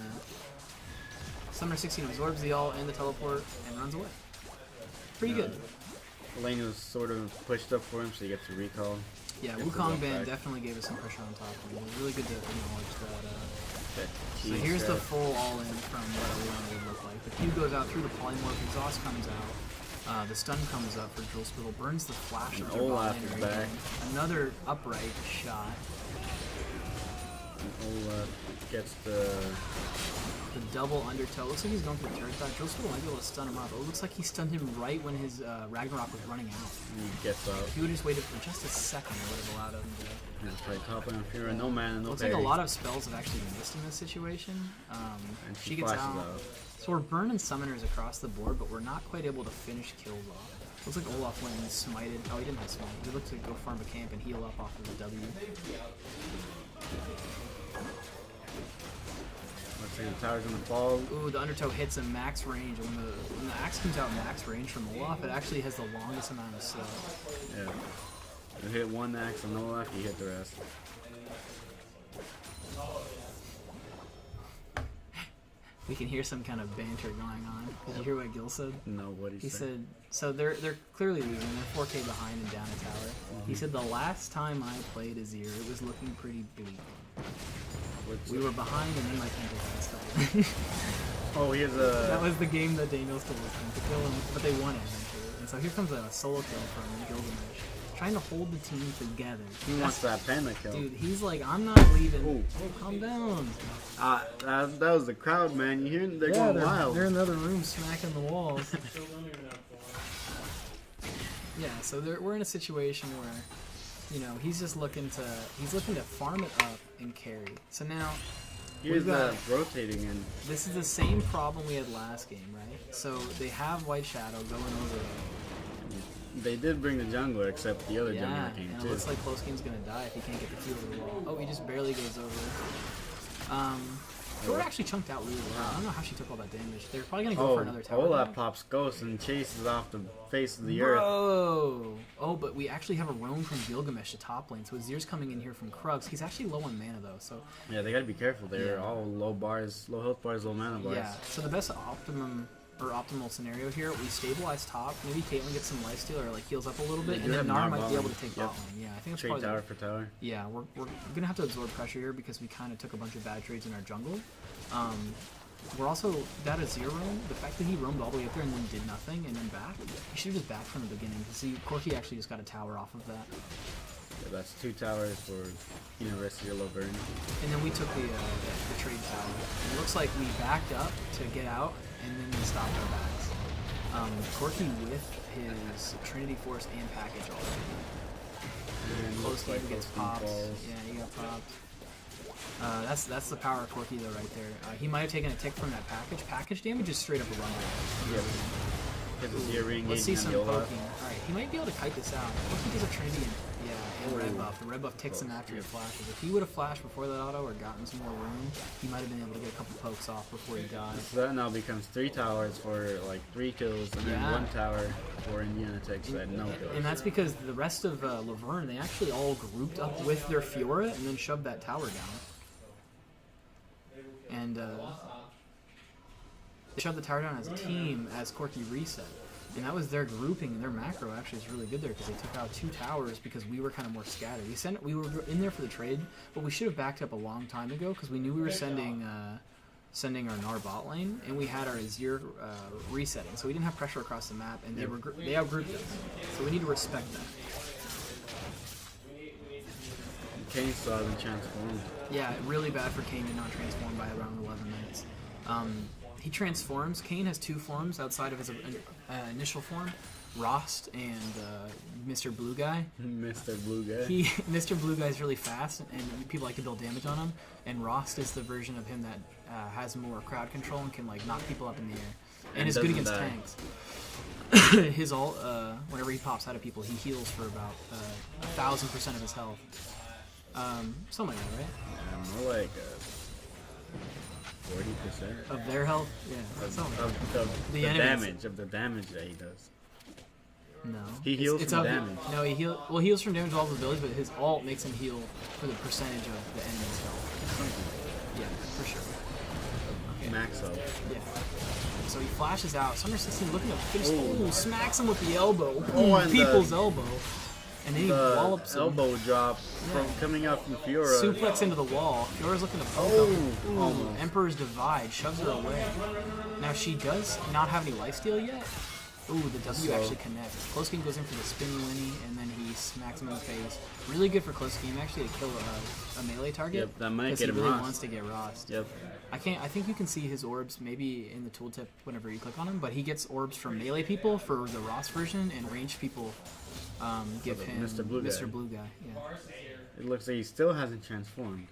Summoner 16 absorbs the ult and the teleport and runs away. Pretty good. Lane was sort of pushed up for him, so he gets a recall. Yeah, Wukong ban definitely gave us some pressure on top of him. It was really good to acknowledge that. So here's the full all-in from what Leona would look like. The Q goes out through the polymorph, exhaust comes out. The stun comes up for Jewel Spittle, burns the flash of their Olaf bot is lane back. Another upright shot. Olaf gets the double undertow. Looks like he's going for the turret dive. Jewel Spittle might be able to stun him up. It looks like he stunned him right when his Ragnarok was running out. He gets out. If he would have just waited for just a second, it would have allowed him to... He's play top lane Fiora, no mana, no Looks parry. like a lot of spells have actually missed in this situation. And She gets flashes out. So we're burning summoners across the board, but we're not quite able to finish kills off. Looks like Olaf went and smited. Oh, he didn't have smite. He looked to go farm a camp and heal up off of the W. Looks like the tower's gonna fall. Ooh, the undertow hits him max range. And when the axe comes out max range from Olaf, it actually has the longest amount of slow. Yeah. You hit one axe on Olaf, you hit the rest. We can hear some kind of banter going on. Did you hear what Gil said? No, what He said, so they're clearly losing. They're 4K behind and down a tower. He said, the last time I played Azir, it was looking pretty bleak. We were behind and then my temple had started. Oh, he has a... That was the game that Daniel still was trying to kill him, but they won it eventually. And so here comes a solo kill from Gilgamesh, trying to hold the team together. He wants that panda kill. Dude, he's like, I'm not leaving. Ooh. Oh, calm down. That was the crowd, man. You hear them? They're going wild. They're in the other room smacking the walls. Yeah, so we're in a situation where, you know, he's just looking to farm it up and carry. So now Here's the rotating in. this is the same problem we had last game, right? So they have White Shadow going over there. They did bring the jungler, except the other Yeah, jungler came and too. it looks like Close Game's gonna die if he can't get the Q over the wall. Oh, he just barely goes over. Thor actually chunked out really well. I don't know how she took all that damage. They're probably gonna go for another tower. Olaf dive. pops Ghost and chases off the face of the earth. Bro! Oh, but we actually have a roam from Gilgamesh to top lane, so Azir's coming in here from Krugs. He's actually low on mana though, so Yeah, they gotta be careful. They're Yeah. all low bars, low health bars, low mana bars. yeah. So the best optimal scenario here, we stabilize top. Maybe Caitlyn gets some lifesteal or like heals up a little bit, They and do then have Nar Nar might be able bottom. to take Yep. bot lane. Yeah, I think that's Trade probably tower for tower. Yeah, we're gonna have to absorb pressure here because we kind of took a bunch of bad trades in our jungle. We're also that Azir roam. The fact that he roamed all the way up there and then did nothing and then back, he should have just backed from the beginning. See, Corki actually just got a tower off of that. that's 2 towers for rest of your Laverne. And then we took the trade tower. It looks like we backed up to get out, and then we stopped our backs. Corky with his Trinity Force and package already. And close game gets popped. Yeah, he got popped. That's the power of Corky though right there. He might have taken a tick from that package. Package damage is straight up a run. Let's see some poking. Alright, he might be able to kite this out. Corky does a Trinity and red buff. The red buff ticks him after he flashes. If he would have flashed before that auto or gotten some more room, he might have been able to get a couple pokes off before he died. So that now becomes 3 towers for like 3 kills, and then 1 tower for Indiana Tech that no kills. And that's because the rest of Laverne, they actually all grouped up with their Fiora and then shoved that tower down. And they shoved the tower down as a team as Corky reset. And that was their grouping. Their macro actually is really good there because they took out 2 towers because we were kind of more scattered. We were in there for the trade, but we should have backed up a long time ago because we knew we were sending our Gnar bot lane, and we had our Azir resetting, so we didn't have pressure across the map, and they outgrouped us. So we need to respect that. Kane still hasn't transformed. Yeah, really bad for Kane to not transform by around 11 minutes. He transforms. Kane has 2 forms outside of his initial form, Rost and Mr. Blue Guy. Mr. Blue Guy. Mr. Blue Guy is really fast, and people like to build damage on him. And Rost is the version of him that has more crowd control and can like knock people up in the air, and is good against tanks. His ult, whenever he pops out of people, he heals for about 1,000% of his health. Something like that, right? Yeah, more like 40% of their health. Yeah, of the damage that he does. No, he heals from damage. No, he heals from damage with all the abilities, but his ult makes him heal for the percentage of the enemy's health. Yeah, for sure. Okay. Max health. Yeah. So he flashes out. Summer 16 looking to finish. Oh, smacks him with the elbow. And people's elbow. And then he wallops him. Elbow drop from coming out from Fiora. Suplex into the wall. Fiora's looking to poke him. Ooh, Emperor's Divide shoves her away. Now she does not have any lifesteal yet. Ooh, the W actually connects. Close game goes in for the spinny Winnie, and then he smacks him in the face. Really good for close game actually to kill a melee target. Yep, that might get him really wants to get Rost. Yep. I think you can see his orbs maybe in the tooltip whenever you click on him, but he gets orbs from melee people for the Rost version, and ranged people give him Mr. Blue Guy. Yeah. It looks like he still hasn't transformed.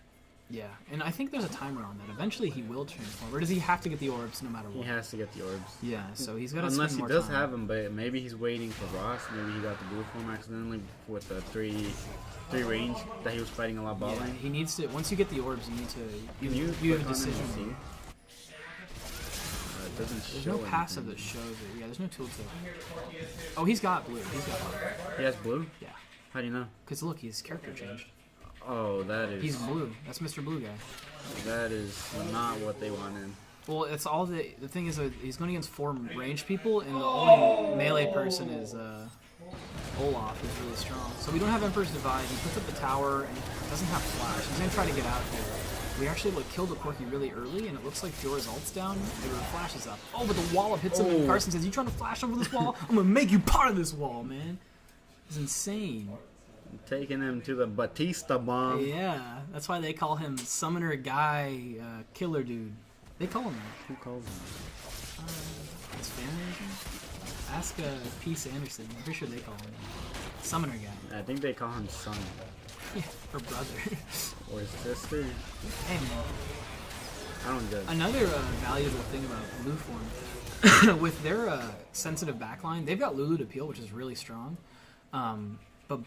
Yeah, and I think there's a timer on that. Eventually he will transform, or does he have to get the orbs no matter what? He has to get the orbs. Yeah, so he's got to unless spend he more does time. have them, but maybe he's waiting for Ross. Maybe he got the blue form accidentally with the three range that he was fighting a lot ball lane. He needs to. Once you get the orbs, you need to. You have a decision. There's no passive that shows it. Yeah, there's no tooltip. Oh, he's got blue. He's got blue. He has blue? Yeah. How do you know? Because look, his character changed. Oh, that is... He's blue. That's Mr. Blue Guy. That is not what they wanted. Well, it's all the thing is he's going against 4 ranged people, and the only melee person is Olaf, who's really strong. So we don't have Emperor's Divide. He puts up the tower, and he doesn't have flash. He's going to try to get out here. We actually killed the Corky really early, and it looks like Fiora's ult's down. There were flashes up. Oh, but the wallop hits him, and Carson says, "You trying to flash over this wall? I'm going to make you part of this wall, man." It's insane. Taking him to the Batista bomb. Yeah, that's why they call him Summoner Guy, Killer Dude. They call him that. Who calls him? His family, I think? Ask P. Sanderson. I'm pretty sure they call him that. Summoner Guy. I think they call him son. Yeah, or brother. Or sister. Hey, man. I don't judge. Another valuable thing about Blue Form, with their sensitive backline, they've got Lulu to peel, which is really strong. But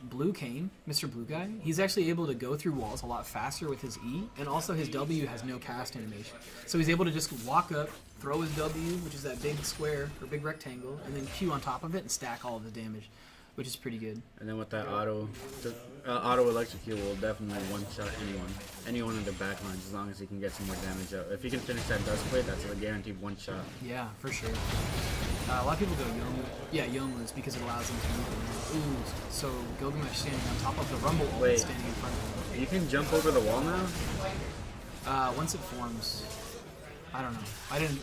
Blue Kane, Mr. Blue Guy, he's actually able to go through walls a lot faster with his E, and also his W has no cast animation. So he's able to just walk up, throw his W, which is that big square, or big rectangle, and then Q on top of it and stack all of the damage, which is pretty good. And then with that auto electrocute will definitely one-shot anyone in the backlines as long as he can get some more damage out. If he can finish that dust plate, that's a guaranteed one-shot. Yeah, for sure. A lot of people go Yomu's because it allows them to move around. Ooh, so Gilgamesh standing on top of the Rumble ult and standing in front of him. You can jump over the wall now? Once it forms. I don't know.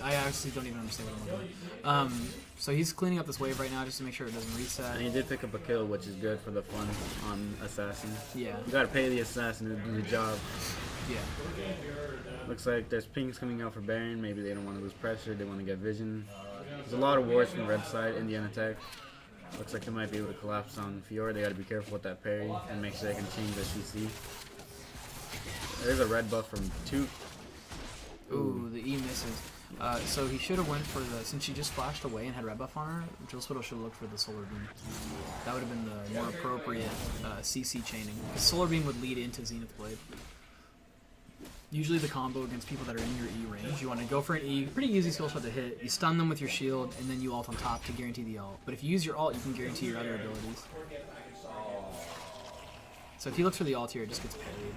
I actually don't even understand what I'm doing. So he's cleaning up this wave right now just to make sure it doesn't reset. And he did pick up a kill, which is good for the fun on Assassin. Yeah. You gotta pay the Assassin to do the job. Yeah. Looks like there's pings coming out for Baron. Maybe they don't want to lose pressure. They want to get vision. There's a lot of wards from red side. Indian attack. Looks like they might be able to collapse on Fiora. They gotta be careful with that parry and make sure they can change their CC. There's a red buff from 2. Ooh, the E misses. So he should have went for the, since she just flashed away and had red buff on her, Jill Swiddle should have looked for the Solar Beam. That would have been the more appropriate CC chaining. The Solar Beam would lead into Zenith Blade. Usually the combo against people that are in your E range, you want to go for an E, pretty easy skill shot to hit, you stun them with your shield, and then you ult on top to guarantee the ult. But if you use your ult, you can guarantee your other abilities. So if he looks for the ult here, it just gets parried.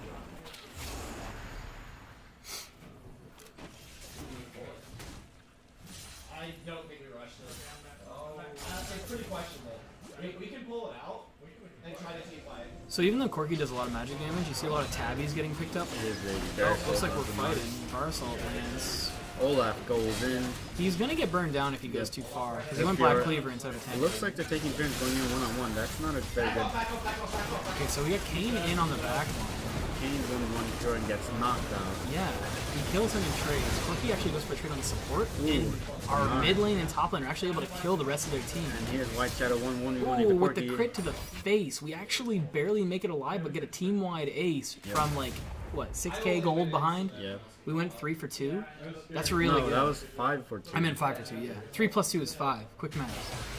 I don't think we rushed this. It's pretty questionable. We can pull it out and try to see if I... So even though Corki does a lot of magic damage, you see a lot of tabbies getting picked up. It is Oh, looks like we're fighting. Varasol lands. Olaf goes in. He's gonna get burned down if he goes too far, because he went Black Cleaver instead of a tank. It looks like they're taking turns going in one-on-one. That's not a very good... Okay, so we got Kane in on the back line. Kane's on one throw and gets knocked out. Yeah, he kills him in trades. Corki actually goes for a trade on the support, and Ooh, our nice. mid lane and top lane are actually able to kill the rest of their team. And here's White Shadow 1-1-1 Ooh, into with the Corki. crit to the face, we actually barely make it alive, but get a team-wide ace from like, what, 6k gold behind? Yeah. We went 3 for 2. That's really No, good. that was 5 for 2. I meant 5 for 2, yeah. 3 plus 2 is 5. Quick math.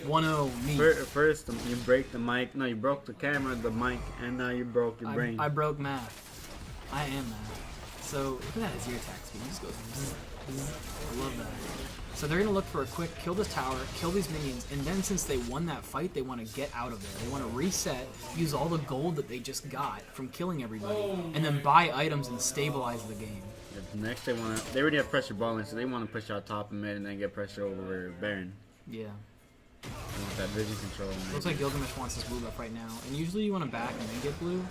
1-0, me. First, you break the mic. No, you broke the camera, the mic, and now you broke your brain. I broke math. I am math. So, look at that, his ear attack speed. He just goes zzz, zzz. I love that. So they're going to look for a quick kill this tower, kill these minions, and then since they won that fight, they want to get out of there. They want to reset, use all the gold that they just got from killing everybody, and then buy items and stabilize the game. Next, they already have pressure balling, so they want to push out top and mid and then get pressure over Baron. Yeah. They want that vision control. Looks like Gilgamesh wants his blue buff right now, and usually you want to back and then get blue,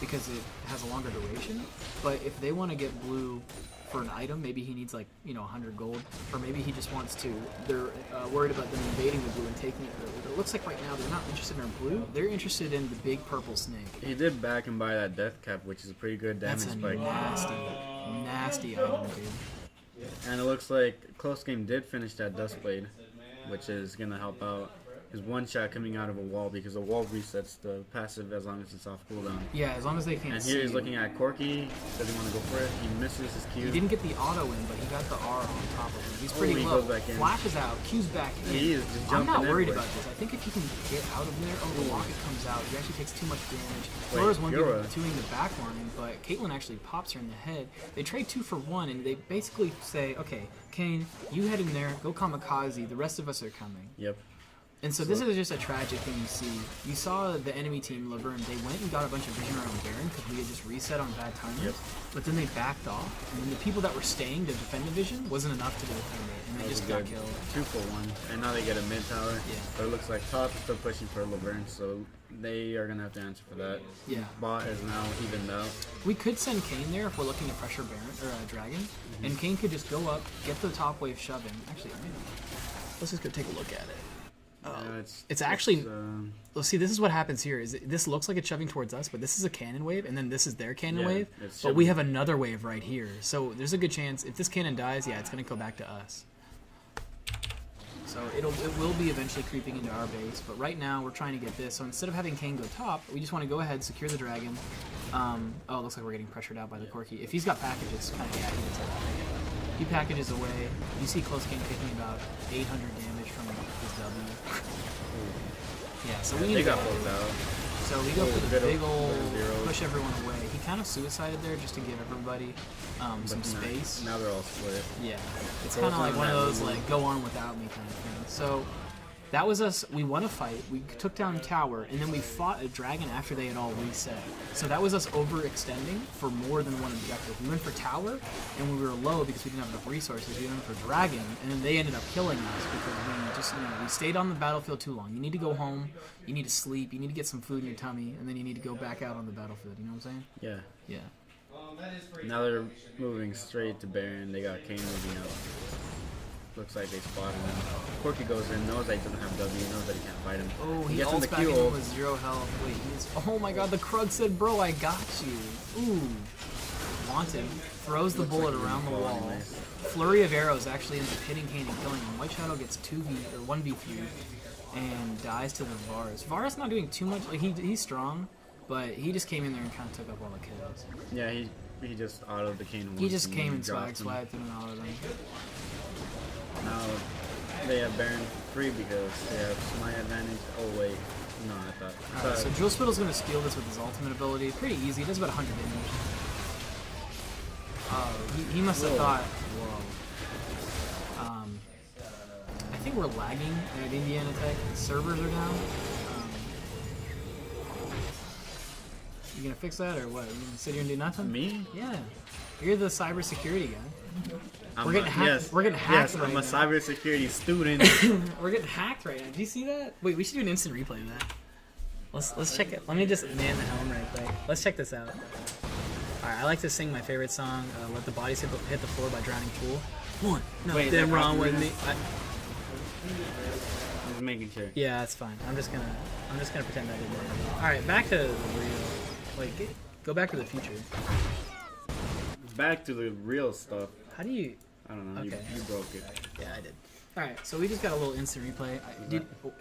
because it has a longer duration. But if they want to get blue for an item, maybe he needs like 100 gold, or maybe he just wants to. They're worried about them invading the blue and taking it early. But it looks like right now they're not interested in our blue. They're interested in the big purple snake. He did back and buy that death cap, which is a pretty good damage That's a spike. nasty item, dude. And it looks like Close Game did finish that Dustblade, which is gonna help out. His one shot coming out of a wall because the wall resets the passive as long as it's off cooldown. Yeah, as long as they can't And see here he's you. looking at Corki. Doesn't want to go for it. He misses his Q. He didn't get the auto in, but he got the R on top of him. He's pretty he low. goes back in. Flashes out, Q's back in. He is just I'm not jumping worried everywhere. about this. I think if he can get out of there, oh, the rocket comes out. He actually takes too much damage. Wait, Flora's one Fiora. doing the back line, but Caitlyn actually pops her in the head. They trade 2 for 1, and they basically say, okay, Kane, you head in there, go kamikaze. The rest of us are coming. Yep. And so this is just a tragic thing you see. You saw the enemy team, Laverne, they went and got a bunch of vision around Baron because we had just reset on bad timers. Yep. But then they backed off, and then the people that were staying to defend the vision wasn't enough to defend it, and they That was just got good. killed. 2 for 1. And now they get a mid tower. Yeah. But it looks like top is still pushing for Laverne, so they are going to have to answer for that. Yeah. Bot is now evened out. We could send Kane there if we're looking to pressure Baron or Dragon, and Kane could just go up, get the top wave shoving. Actually, let's just go take a look at it. Yeah, It's actually. it's, Let's see. This is what happens here. This looks like it's shoving towards us, but this is a cannon wave, and then this is their cannon Yeah, wave. it's But we shoving. have another wave right here, so there's a good chance if this cannon dies, yeah, it's gonna go back to us. So it will be eventually creeping into our base, but right now we're trying to get this. So instead of having Kane go top, we just want to go ahead, secure the dragon. Oh, it looks like we're getting pressured out by the Corki. If he's got packages, kind of yeah, he does have. He packages away. You see Close King taking about 800 damage from his W. Yeah, so we need they to got go. closed out. So we go for the Bit of big old zero. push everyone away. He kind of suicided there just to give everybody some But space. Now they're all split. Yeah, it's So kind of it's like not one of that those easy. like go on without me kind of thing. So that was us. We won a fight. We took down tower, and then we fought a dragon after they had all reset. So that was us overextending for more than one objective. We went for tower, and we were low because we didn't have enough resources. We went for dragon, and then they ended up killing us because we just we stayed on the battlefield too long. You need to go home. You need to sleep. You need to get some food in your tummy, and then you need to go back out on the battlefield. You know what I'm saying? Yeah. Yeah. That is pretty. Now they're moving straight to Baron. They got Kane moving up. Looks like they spotted him. Corky goes in, knows that he doesn't have W, knows that he can't fight him. Oh, he gets him ults the back Q in ult. with 0 health. Wait, he's... Oh my god, the Krug said, bro, I got you. Ooh. Wanted. Throws the bullet around the wall. Nice. Flurry of arrows actually ends up hitting Kane and killing him. White Shadow gets 2v or 1v feud and dies to the Varus. Varus not doing too much. Like he's strong, but he just came in there and kind of took up all the kills. Yeah, he just autoed the Kane once. He just came and dropped him. swiped and all of them. Now they have Baron free because they have Smite advantage. Oh wait, no, I thought. Alright, so Drill Spittle's going to steal this with his ultimate ability. Pretty easy. It does about 100 damage. Oh, he must have thought. Whoa. I think we're lagging at Indiana Tech. Servers are down. You gonna fix that or what? You gonna sit here and do nothing? Me? Yeah. You're the cybersecurity guy. We're getting hacked. We're getting hacked Yes, right I'm a now. cybersecurity student. We're getting hacked right now. Did you see that? Wait, we should do an instant replay of that. Let's check it. Let me just man the helm right quick. Let's check this out. Alright, I like to sing my favorite song, Let the Bodies Hit the Floor by Drowning Pool. One, Wait, nothing that wrong with probably me. Just making sure. Yeah, that's fine. I'm just gonna pretend I didn't know anything. Alright, back to the real. Wait, go back to the future. Back to the real stuff. How do you... I don't know. Okay. You broke it. Yeah, I did. Alright, so we just got a little instant replay.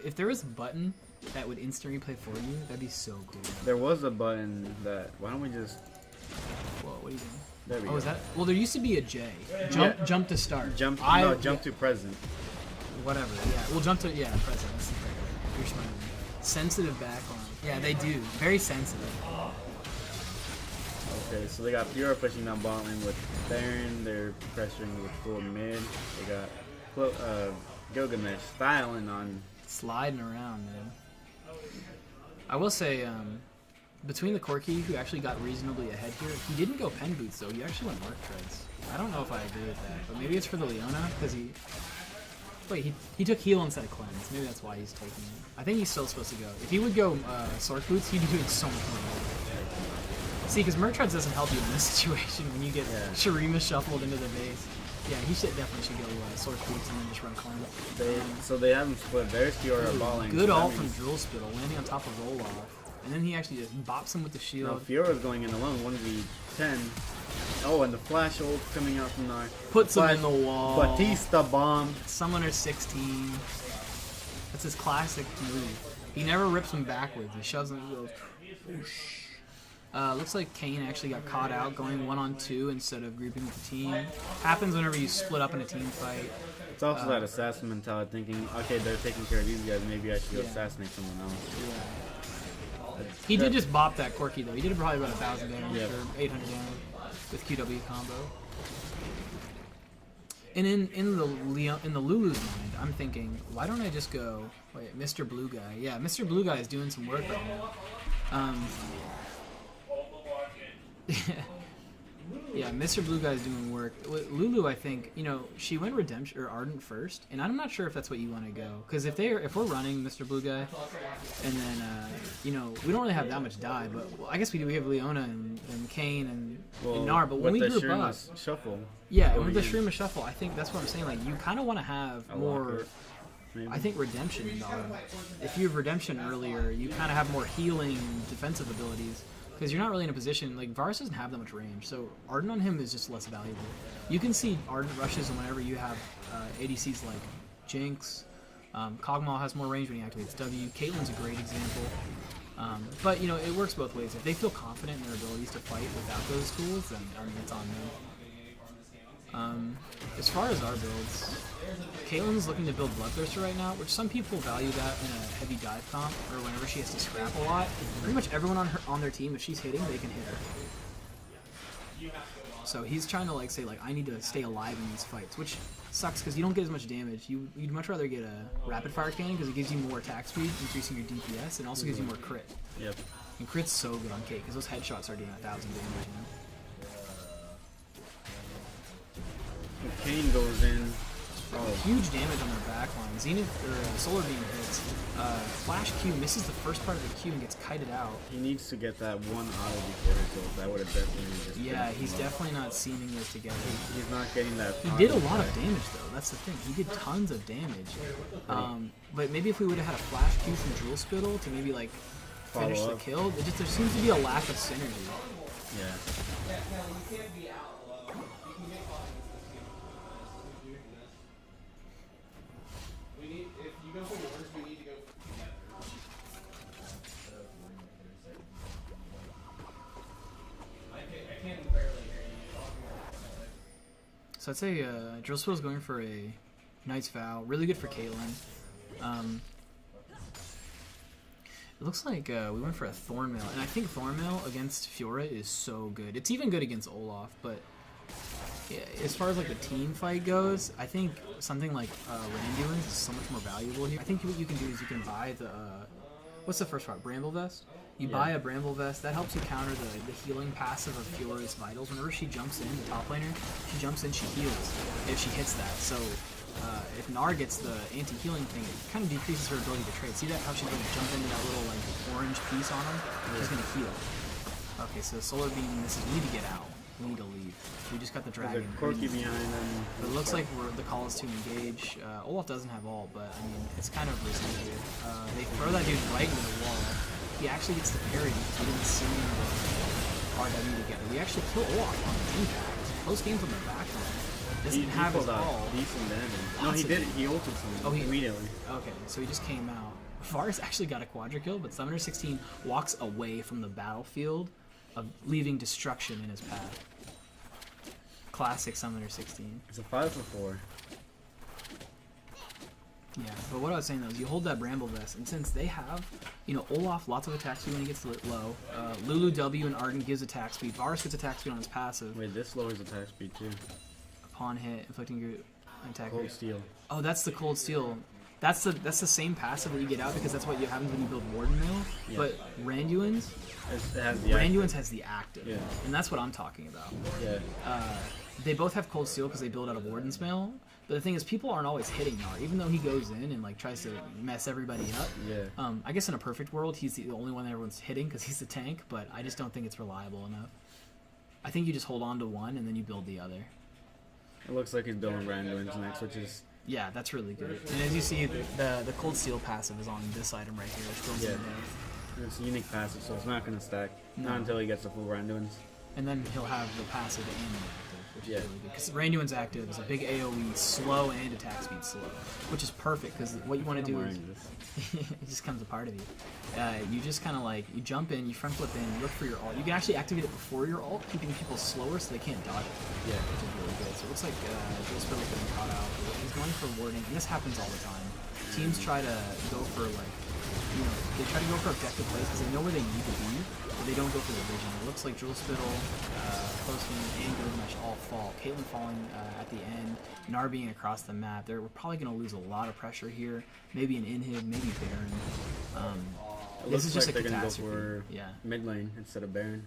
If there was a button that would instant replay for you, that'd be so cool. There was a button that. Why don't we just? Whoa, what are you doing? There we Oh, go. is that? Well, there used to be a J. Jump to start. Jump Yeah, to present. whatever. Yeah, we'll jump to present. That's the correct word. You're smart. Sensitive backline. Yeah, they do. Very sensitive. Okay, so they got Fiora pushing down bot lane with Baron. They're pressuring with full mid. They got Gilgamesh styling on. Sliding around, man. I will say, between the Corki, who actually got reasonably ahead here, he didn't go pen boots though. He actually went Mark Treads. I don't know if I agree with that, but maybe it's for the Leona because he. Wait, he took heal instead of cleanse. Maybe that's why he's taking it. I think he's still supposed to go. If he would go Sork Boots, he'd be doing so much more. See, because Merc Treads doesn't help you in this situation when you get Shurima shuffled into the base. Yeah, he definitely should go Sork Boots and then just run cleanse. So they haven't split. There's Fiora bot lane. Good so that ult from means- Drill Spittle, landing on top of roll off. And then he actually just bops him with the No, shield. Fiora's going in alone. 1v10. Oh, and the flash ult coming out from there. Puts him in the wall. Batista bomb. Summoner 16. That's his classic move. He never rips him backwards. He shoves him and goes whoosh. Looks like Kane actually got caught out going 1-on-2 instead of grouping with the team. Happens whenever you split up in a team fight. It's also that assassin mentality, thinking, okay, they're taking care of these guys. Maybe I should go Yeah. assassinate someone else. He did just bop that Corki though. He did probably about 1,000 damage Yeah. or 800 damage with QW combo. And in the Lulu's mind, I'm thinking, why don't I just go? Wait, Mr. Blue Guy. Yeah, Mr. Blue Guy is doing some work right now. Yeah, Mr. Blue Guy is doing work. Lulu, I think, she went Redemption or Ardent first, and I'm not sure if that's what you want to go. Because if we're running Mr. Blue Guy, and then we don't really have that much die, but I guess we do. We have Leona and Kane and Gnar. But when we group up, shuffle. yeah, with the Shrima Shuffle, I think that's what I'm saying. Like you kind of want to have more. Walker, maybe. I think Redemption, though. If you have Redemption earlier, you kind of have more healing defensive abilities. Because you're not really in a position, like, Varus doesn't have that much range, so Ardent on him is just less valuable. You can see Ardent rushes whenever you have ADCs like Jinx. Kog'Maw has more range when he activates W. Caitlyn's a great example. But, it works both ways. If they feel confident in their abilities to fight without those tools, then it's on them. As far as our builds, Caitlyn's looking to build Bloodthirster right now, which some people value that in a heavy dive comp, or whenever she has to scrap a lot. Pretty much everyone on their team, if she's hitting, they can hit her. So he's trying to say I need to stay alive in these fights, which sucks because you don't get as much damage. You'd much rather get a rapid fire cannon because it gives you more attack speed, increasing your DPS, and also gives you more crit. Yep. And crit's so good on Kate because those headshots are doing 1,000 damage. If Kane goes in, Huge damage on their back line. Zenith or Solar Beam hits. Flash Q misses the first part of the Q and gets kited out. He needs to get that one auto before it goes. That would have definitely just. Yeah, he's definitely not seaming those together. He's not getting that. He did a lot of damage though. That's the thing. He did tons of damage. But maybe if we would have had a Flash Q from Jewel Spittle to maybe like finish the kill, there seems to be a lack of synergy. Yeah. If you go for wars, we need to go together. I can barely hear you talking about it. So I'd say Drill Spittle's going for a Knight's Vow. Really good for Caitlyn. It looks like we went for a Thornmail, and I think Thornmail against Fiora is so good. It's even good against Olaf, but yeah, as far as like the team fight goes, I think something like Randuin's is so much more valuable here. I think what you can do is you can buy the what's the first part? Bramble Vest. You buy a Bramble Vest. That helps you counter the healing passive of Fiora's Vitals. Whenever she jumps in, the top laner, she jumps in, she heals if she hits that. So if Nar gets the anti-healing thing, it kind of decreases her ability to trade. See that how she's going to jump into that little like orange piece on him? She's going to heal. Okay, so Solar Beam, this is we need to get out. We need to leave. We just got the dragon. There's a Corki behind them. It looks like the call is to engage. Olaf doesn't have ult, but I mean it's kind of risky here. They throw that dude right into the wall. He actually gets the parry. He didn't see the RW together. We actually kill Olaf on the impact. Close game from the back line. Doesn't have his ult. Decent damage. No, he did. He ulted someone immediately. Okay, so he just came out. Varus actually got a quadra kill, but Summoner 16 walks away from the battlefield, leaving destruction in his path. Classic Summoner 16. It's a 5 for 4. Yeah, but what I was saying though is you hold that Bramble Vest, and since they have, Olaf, lots of attack speed when he gets low. Lulu W and Arden gives attack speed. Varus gets attack speed on his passive. Wait, this lowers attack speed too. Upon hit, inflicting your attack. Cold Steel. Oh, that's the Cold Steel. That's the same passive that you get out because that's what happens when you build Warden Mail. Yeah. But Randuin's has the active, and that's what I'm talking about. Yeah. They both have Cold Steel because they build out of Warden's Mail. But the thing is, people aren't always hitting Nar, even though he goes in and like tries to mess everybody up. Yeah. I guess in a perfect world, he's the only one that everyone's hitting because he's the tank. But I just don't think it's reliable enough. I think you just hold on to one and then you build the other. It looks like he's building Randuin's next, which is... Yeah, that's really good. And as you see, the Cold Steel passive is on this item right here, which goes in there. It's a unique passive, so it's not going to stack. No. Not until he gets the full Randuin's. And then he'll have the passive and the active, which is really good. Because Randuin's active is a big AoE, slow and attack speed slow, which is perfect because what you want to do is it just comes a part of you. You just kind of like you jump in, you front flip in, you look for your ult. You can actually activate it before your ult, keeping people slower so they can't dodge it. Yeah, which is really good. So it looks like Joe Spittle's getting caught out. He's going for warding, and this happens all the time. Teams try to go for like, they try to go for objective plays because they know where they need to be, but they don't go for the vision. It looks like Jewel Spittle, close game, and Gilgamesh all fall. Caitlyn falling at the end, Nar being across the map. We're probably going to lose a lot of pressure here. Maybe an inhib, maybe Baron. This is just like a they're catastrophe. Gonna go for mid lane instead of Baron.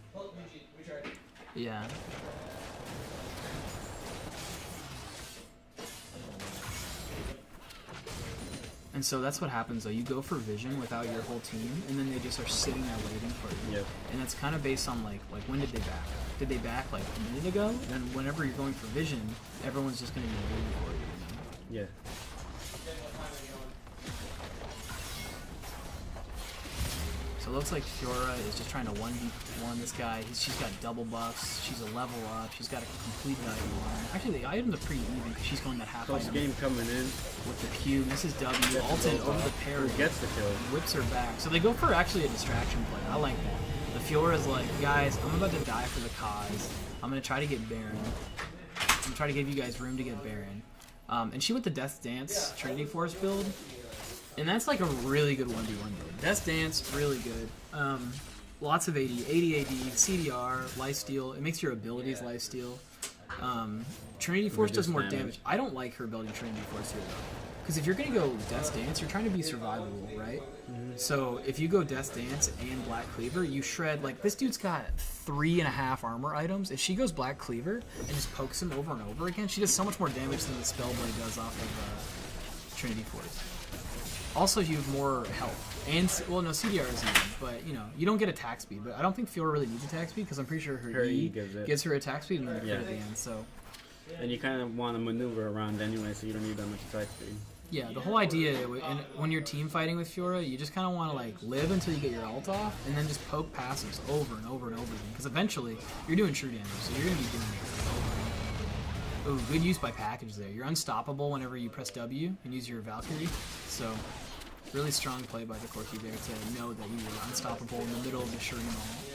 Yeah. And so that's what happens though. You go for vision without your whole team, and then they just are sitting there waiting for you. Yep. And that's kind of based on like when did they back? Did they back like a minute ago? Then whenever you're going for vision, everyone's just going to be waiting for you. Yeah. So it looks like Fiora is just trying to 1v1 this guy. She's got double buffs. She's a level up. She's got a completed item on her. Actually, the items are pretty even because she's going that half Close item. game coming in. With the Q, Mrs. W, ulted over the parry. Who gets the kill? Whips her back. So they go for actually a distraction play. I like that. The Fiora's like, guys, I'm about to die for the cause. I'm going to try to get Baron. I'm going to try to give you guys room to get Baron. And she went the Death Dance Trinity Force build. And that's like a really good 1v1 build. Death Dance, really good. Lots of AD, 80 AD, CDR, lifesteal. It makes your abilities lifesteal. Trinity Force does more damage. I don't like her ability Trinity Force here though. because if you're gonna go Death's Dance, you're trying to be survivable, right? So if you go Death's Dance and Black Cleaver, you shred, like, this dude's got 3.5 armor items. If she goes Black Cleaver and just pokes him over and over again, she does so much more damage than the Spellblade does off of Trinity Force. Also, you have more health. And, well, no, CDR is even, but, you know, you don't get attack speed. But I don't think Fiora really needs attack speed, because I'm pretty sure her E gives her attack speed and then a crit at the end, so... And you kind of want to maneuver around anyway, so you don't need that much attack speed. Yeah, the whole idea, when you're team fighting with Fiora, you just kind of want to, like, live until you get your ult off, and then just poke passives over and over and over again. Because eventually, you're doing true damage, so you're going to be doing it over and over again. Ooh, good use by package there. You're unstoppable whenever you press W and use your Valkyrie, so really strong play by the Corki there to know that you were unstoppable in the middle of the Shuriken ult.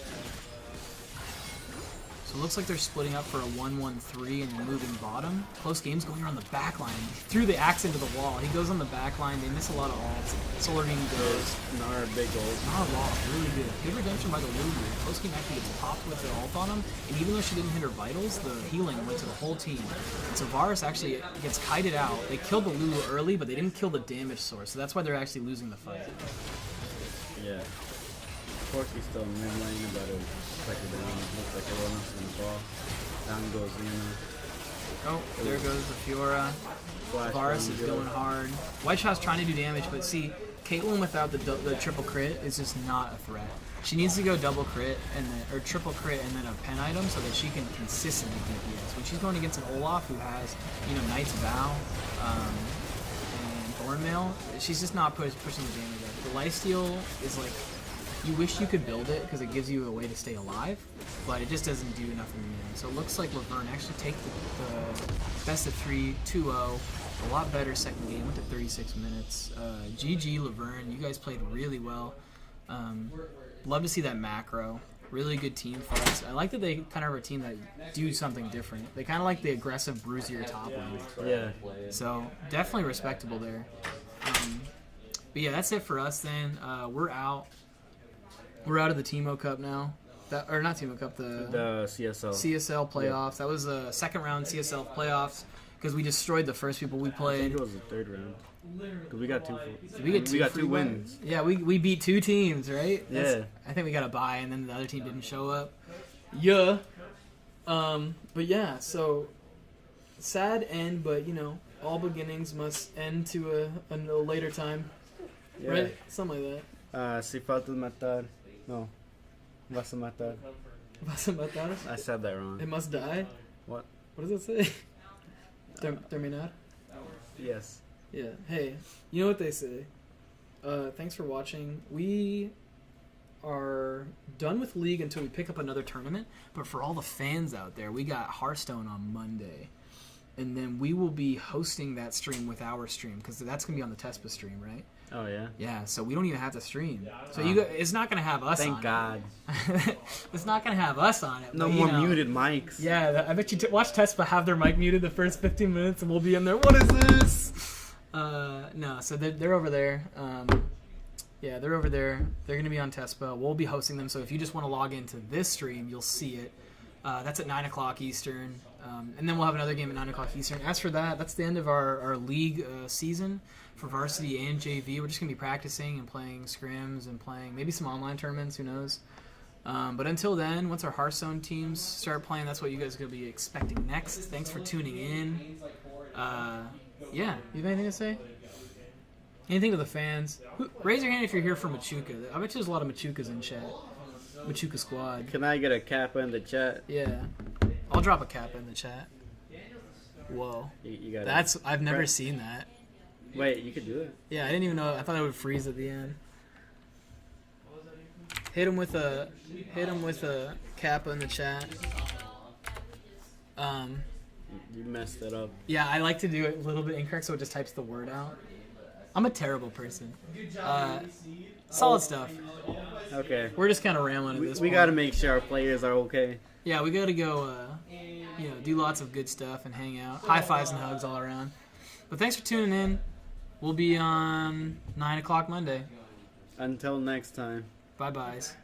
So it looks like they're splitting up for a 1-1-3 and moving bottom. Close game's going around the back line. He threw the axe into the wall. He goes on the back line. They miss a lot of ults. Solar Beam goes. Nara big ult. Nara lost. Really good. Good redemption by the Lulu. Close game actually gets popped with the ult on him. And even though she didn't hit her vitals, the healing went to the whole team. And so Varus actually gets kited out. They killed the Lulu early, but they didn't kill the damage source. So that's why they're actually losing the fight. Yeah. Corki's still in mid lane, but it like it down. Looks like everyone else is gonna fall. Down goes Luna. Oh, there goes the Fiora. Varus is going hard. White Shot's trying to do damage, but see, Caitlyn without the triple crit is just not a threat. She needs to go double crit and then, or triple crit and then a pen item so that she can consistently DPS. When she's going against an Olaf who has, you know, Knight's Vow and Thornmail, she's just not pushing the damage up. The lifesteal is like, you wish you could build it because it gives you a way to stay alive, but it just doesn't do enough in the end. So it looks like Verne actually take the best of 3, 2-0. A lot better second game, went to 36 minutes. GG Laverne, you guys played really well. Love to see that macro. Really good team fights. I like that they kind of are a team that do something different. They kind of like the aggressive, bruisier top lane. Yeah. So definitely respectable there. But yeah, that's it for us then. We're out. We're out of the Teemo Cup now. Or not Teemo Cup, the CSL playoffs. That was the second round CSL playoffs because we destroyed the first people we played. I think it was the third round. Cause we got two. We got two wins. Yeah, we beat 2 teams, right? Yeah. I think we got a bye, and then the other team didn't show up. Yeah. But yeah, so sad end, but you know, all beginnings must end to a later time, Yeah. right? Something like that. Si faltas matar. No. Vas a matar. Vas a matar? I said that wrong. It must die? What? What does it say? Terminar? Yes. Yeah. Hey, you know what they say. Thanks for watching. We are done with League until we pick up another tournament. But for all the fans out there, we got Hearthstone on Monday. And then we will be hosting that stream with our stream. Because that's going to be on the Tespa stream, right? Oh, yeah? Yeah, so we don't even have to stream. So it's not going to have us on Thank God. it. It's not going to have us on it. No but, more you know, muted mics. Yeah, I bet you watch Tespa have their mic muted the first 15 minutes and we'll be in there. What is this? No, so they're over there. Yeah, they're over there. They're going to be on Tespa. We'll be hosting them, so if you just want to log into this stream, you'll see it. That's at 9 o'clock Eastern. And then we'll have another game at 9 o'clock Eastern. As for that, that's the end of our league season for varsity and JV. We're just going to be practicing and playing scrims and playing maybe some online tournaments, who knows. But until then, once our Hearthstone teams start playing, that's what you guys are going to be expecting next. Thanks for tuning in. Yeah, you have anything to say? Anything to the fans? Raise your hand if you're here from Machuca. I bet you there's a lot of Machucas in chat. Machuca squad. Can I get a kappa in the chat? Yeah. I'll drop a kappa in the chat. Whoa. You got That's I've never seen that. Wait, you could do it. Yeah, I didn't even know. I thought it would freeze at the end. Hit him with a kappa in the chat. You messed it up. Yeah, I like to do it a little bit incorrect, so it just types the word out. I'm a terrible person. Solid stuff. Okay. We're just kind of rambling at this We point. got to make sure our players are okay. Yeah, we got to go, do lots of good stuff and hang out. High fives and hugs all around. But thanks for tuning in. We'll be on 9 o'clock Monday. Until next time. Bye-byes.